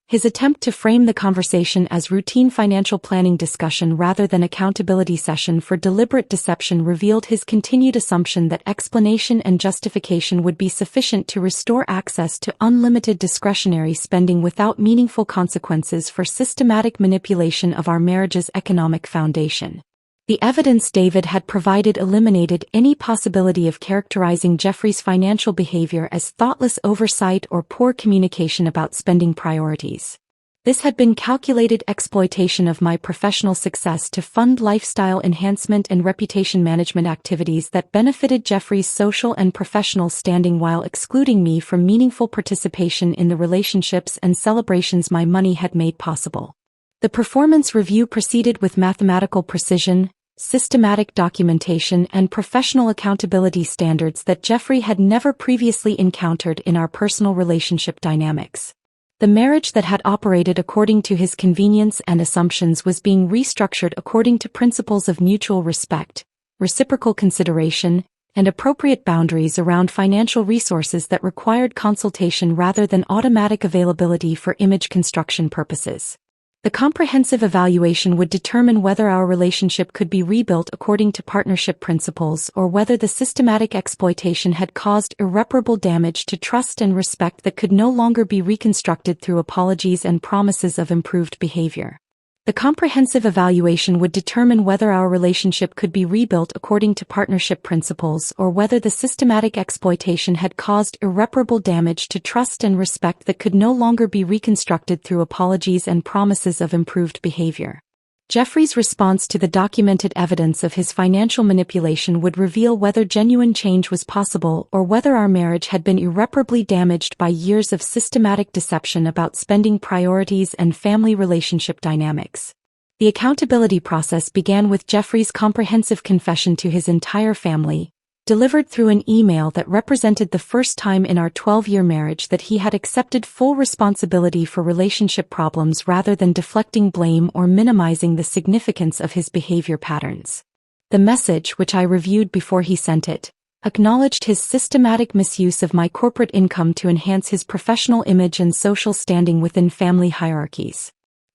A: His attempt to frame the conversation as routine financial planning discussion rather than accountability session for deliberate deception revealed his continued assumption that explanation and justification would be sufficient to restore access to unlimited discretionary spending without meaningful consequences for systematic manipulation of our marriage's economic foundation. The evidence David had provided eliminated any possibility of characterizing Jeffrey's financial behavior as thoughtless oversight or poor communication about spending priorities. This had been calculated exploitation of my professional success to fund lifestyle enhancement and reputation management activities that benefited Jeffrey's social and professional standing while excluding me from meaningful participation in the relationships and celebrations my money had made possible. The performance review proceeded with mathematical precision, systematic documentation, and professional accountability standards that Jeffrey had never previously encountered in our personal relationship dynamics. The marriage that had operated according to his convenience and assumptions was being restructured according to principles of mutual respect, reciprocal consideration, and appropriate boundaries around financial resources that required consultation rather than automatic availability for image construction purposes. The comprehensive evaluation would determine whether our relationship could be rebuilt according to partnership principles or whether the systematic exploitation had caused irreparable damage to trust and respect that could no longer be reconstructed through apologies and promises of improved behavior. The comprehensive evaluation would determine whether our relationship could be rebuilt according to partnership principles or whether the systematic exploitation had caused irreparable damage to trust and respect that could no longer be reconstructed through apologies and promises of improved behavior. Jeffrey's response to the documented evidence of his financial manipulation would reveal whether genuine change was possible or whether our marriage had been irreparably damaged by years of systematic deception about spending priorities and family relationship dynamics. The accountability process began with Jeffrey's comprehensive confession to his entire family, delivered through an email that represented the first time in our 12-year marriage that he had accepted full responsibility for relationship problems rather than deflecting blame or minimizing the significance of his behavior patterns. The message, which I reviewed before he sent it, acknowledged his systematic misuse of my corporate income to enhance his professional image and social standing within family hierarchies.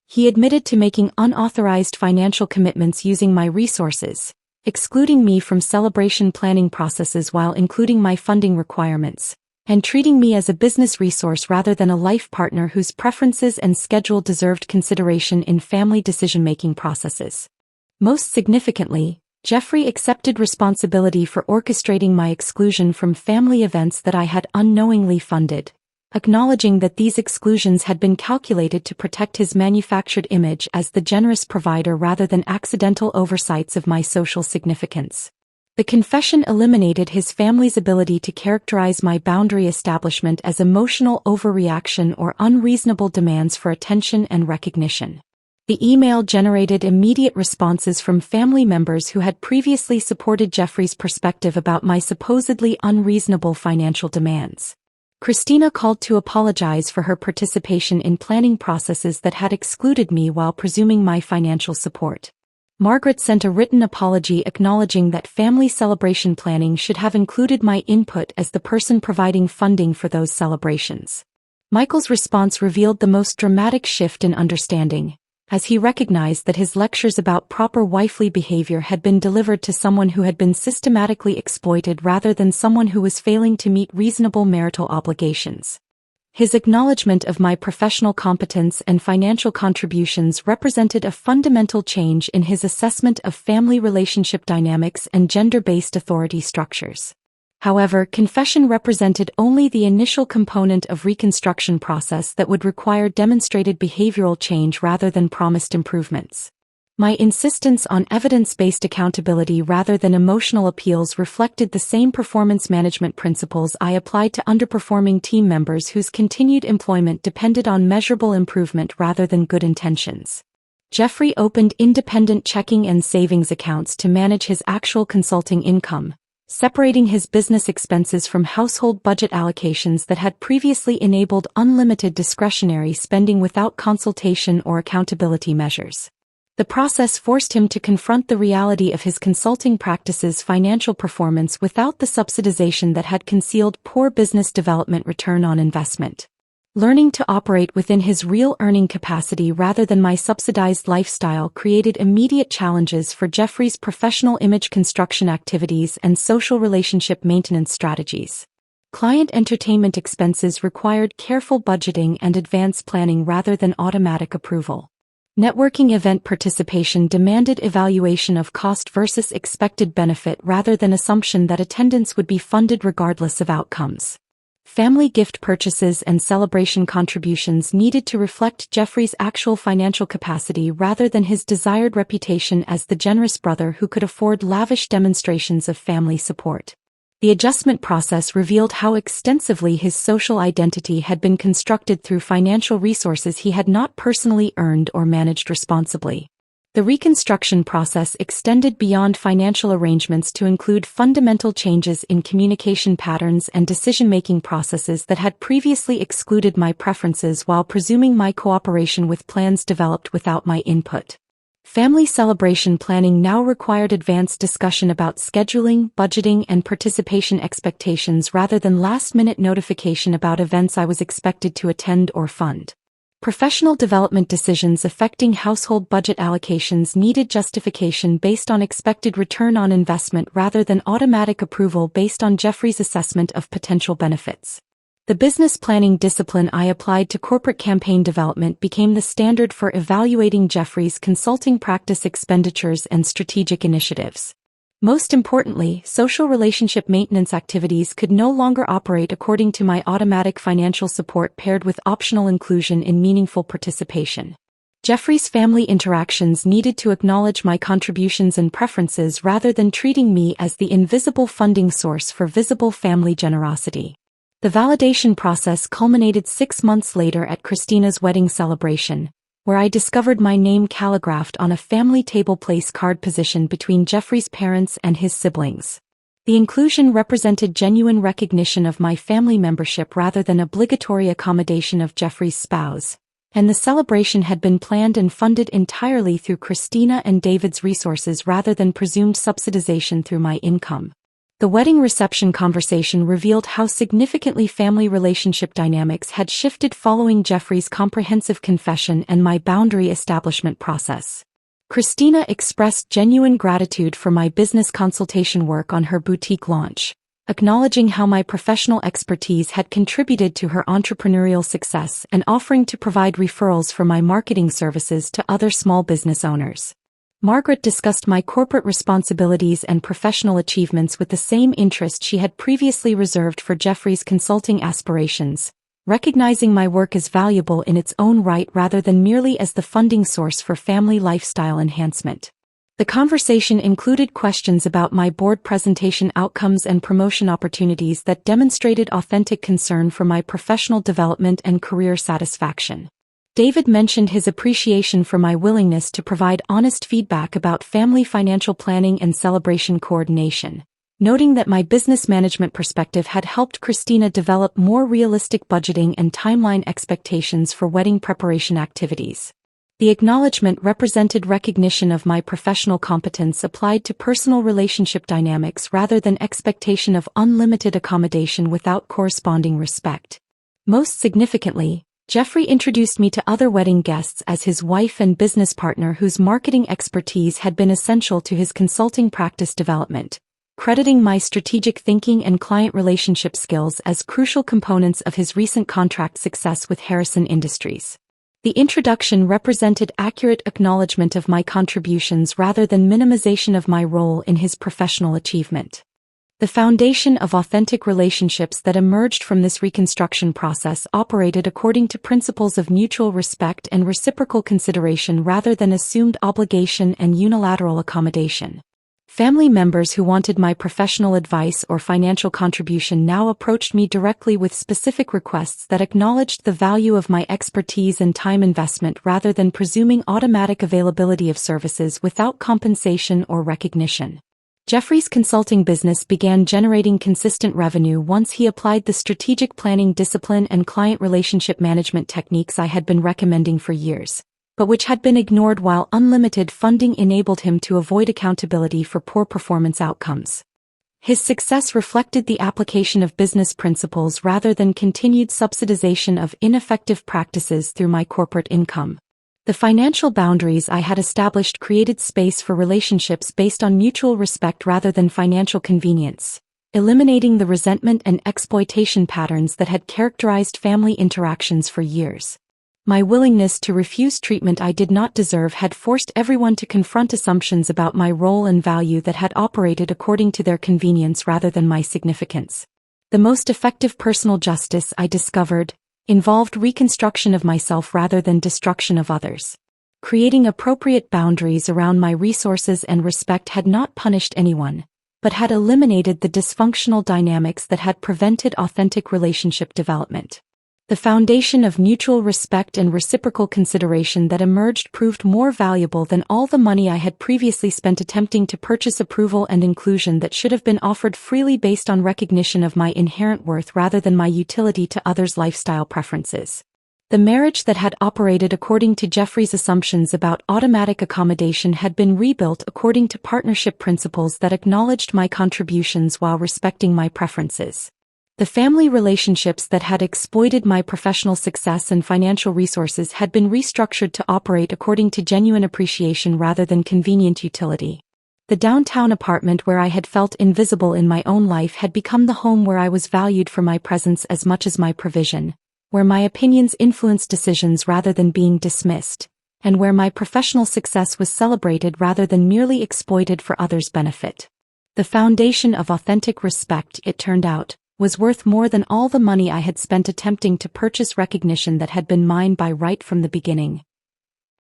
A: He admitted to making unauthorized financial commitments using my resources, excluding me from celebration planning processes while including my funding requirements, and treating me as a business resource rather than a life partner whose preferences and schedule deserved consideration in family decision-making processes. Most significantly, Jeffrey accepted responsibility for orchestrating my exclusion from family events that I had unknowingly funded, acknowledging that these exclusions had been calculated to protect his manufactured image as the generous provider rather than accidental oversights of my social significance. The confession eliminated his family's ability to characterize my boundary establishment as emotional overreaction or unreasonable demands for attention and recognition. The email generated immediate responses from family members who had previously supported Jeffrey's perspective about my supposedly unreasonable financial demands. Christina called to apologize for her participation in planning processes that had excluded me while presuming my financial support. Margaret sent a written apology acknowledging that family celebration planning should have included my input as the person providing funding for those celebrations. Michael's response revealed the most dramatic shift in understanding, as he recognized that his lectures about proper wifely behavior had been delivered to someone who had been systematically exploited rather than someone who was failing to meet reasonable marital obligations. His acknowledgement of my professional competence and financial contributions represented a fundamental change in his assessment of family relationship dynamics and gender-based authority structures. However, confession represented only the initial component of reconstruction process that would require demonstrated behavioral change rather than promised improvements. My insistence on evidence-based accountability rather than emotional appeals reflected the same performance management principles I applied to underperforming team members whose continued employment depended on measurable improvement rather than good intentions. Jeffrey opened independent checking and savings accounts to manage his actual consulting income, separating his business expenses from household budget allocations that had previously enabled unlimited discretionary spending without consultation or accountability measures. The process forced him to confront the reality of his consulting practice's financial performance without the subsidization that had concealed poor business development return on investment. Learning to operate within his real earning capacity rather than my subsidized lifestyle created immediate challenges for Jeffrey's professional image construction activities and social relationship maintenance strategies. Client entertainment expenses required careful budgeting and advance planning rather than automatic approval. Networking event participation demanded evaluation of cost versus expected benefit rather than assumption that attendance would be funded regardless of outcomes. Family gift purchases and celebration contributions needed to reflect Jeffrey's actual financial capacity rather than his desired reputation as the generous brother who could afford lavish demonstrations of family support. The adjustment process revealed how extensively his social identity had been constructed through financial resources he had not personally earned or managed responsibly. The reconstruction process extended beyond financial arrangements to include fundamental changes in communication patterns and decision-making processes that had previously excluded my preferences while presuming my cooperation with plans developed without my input. Family celebration planning now required advanced discussion about scheduling, budgeting, and participation expectations rather than last-minute notification about events I was expected to attend or fund. Professional development decisions affecting household budget allocations needed justification based on expected return on investment rather than automatic approval based on Jeffrey's assessment of potential benefits. The business planning discipline I applied to corporate campaign development became the standard for evaluating Jeffrey's consulting practice expenditures and strategic initiatives. Most importantly, social relationship maintenance activities could no longer operate according to my automatic financial support paired with optional inclusion in meaningful participation. Jeffrey's family interactions needed to acknowledge my contributions and preferences rather than treating me as the invisible funding source for visible family generosity. The validation process culminated 6 months later at Christina's wedding celebration, where I discovered my name calligraphed on a family table place card position between Jeffrey's parents and his siblings. The inclusion represented genuine recognition of my family membership rather than obligatory accommodation of Jeffrey's spouse, and the celebration had been planned and funded entirely through Christina and David's resources rather than presumed subsidization through my income. The wedding reception conversation revealed how significantly family relationship dynamics had shifted following Jeffrey's comprehensive confession and my boundary establishment process. Christina expressed genuine gratitude for my business consultation work on her boutique launch, acknowledging how my professional expertise had contributed to her entrepreneurial success and offering to provide referrals for my marketing services to other small business owners. Margaret discussed my corporate responsibilities and professional achievements with the same interest she had previously reserved for Jeffrey's consulting aspirations, recognizing my work as valuable in its own right rather than merely as the funding source for family lifestyle enhancement. The conversation included questions about my board presentation outcomes and promotion opportunities that demonstrated authentic concern for my professional development and career satisfaction. David mentioned his appreciation for my willingness to provide honest feedback about family financial planning and celebration coordination, noting that my business management perspective had helped Christina develop more realistic budgeting and timeline expectations for wedding preparation activities. The acknowledgement represented recognition of my professional competence applied to personal relationship dynamics rather than expectation of unlimited accommodation without corresponding respect. Most significantly, Jeffrey introduced me to other wedding guests as his wife and business partner whose marketing expertise had been essential to his consulting practice development, crediting my strategic thinking and client relationship skills as crucial components of his recent contract success with Harrison Industries. The introduction represented accurate acknowledgement of my contributions rather than minimization of my role in his professional achievement. The foundation of authentic relationships that emerged from this reconstruction process operated according to principles of mutual respect and reciprocal consideration rather than assumed obligation and unilateral accommodation. Family members who wanted my professional advice or financial contribution now approached me directly with specific requests that acknowledged the value of my expertise and time investment rather than presuming automatic availability of services without compensation or recognition. Jeffrey's consulting business began generating consistent revenue once he applied the strategic planning discipline and client relationship management techniques I had been recommending for years, but which had been ignored while unlimited funding enabled him to avoid accountability for poor performance outcomes. His success reflected the application of business principles rather than continued subsidization of ineffective practices through my corporate income. The financial boundaries I had established created space for relationships based on mutual respect rather than financial convenience, eliminating the resentment and exploitation patterns that had characterized family interactions for years. My willingness to refuse treatment I did not deserve had forced everyone to confront assumptions about my role and value that had operated according to their convenience rather than my significance. The most effective personal justice, I discovered, involved reconstruction of myself rather than destruction of others. Creating appropriate boundaries around my resources and respect had not punished anyone, but had eliminated the dysfunctional dynamics that had prevented authentic relationship development. The foundation of mutual respect and reciprocal consideration that emerged proved more valuable than all the money I had previously spent attempting to purchase approval and inclusion that should have been offered freely based on recognition of my inherent worth rather than my utility to others' lifestyle preferences. The marriage that had operated according to Jeffrey's assumptions about automatic accommodation had been rebuilt according to partnership principles that acknowledged my contributions while respecting my preferences. The family relationships that had exploited my professional success and financial resources had been restructured to operate according to genuine appreciation rather than convenient utility. The downtown apartment where I had felt invisible in my own life had become the home where I was valued for my presence as much as my provision, where my opinions influenced decisions rather than being dismissed, and where my professional success was celebrated rather than merely exploited for others' benefit. The foundation of authentic respect, it turned out, was worth more than all the money I had spent attempting to purchase recognition that had been mine by right from the beginning.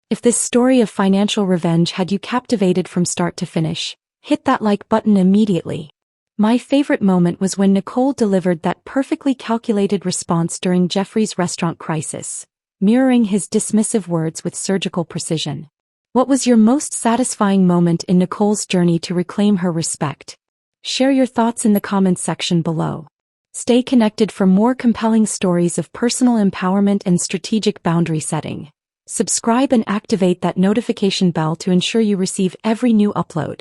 A: If this story of financial revenge had you captivated from start to finish, hit that like button immediately. My favorite moment was when Nicole delivered that perfectly calculated response during Jeffrey's restaurant crisis, mirroring his dismissive words with surgical precision. What was your most satisfying moment in Nicole's journey to reclaim her respect? Share your thoughts in the comments section below. Stay connected for more compelling stories of personal empowerment and strategic boundary setting. Subscribe and activate that notification bell to ensure you receive every new upload.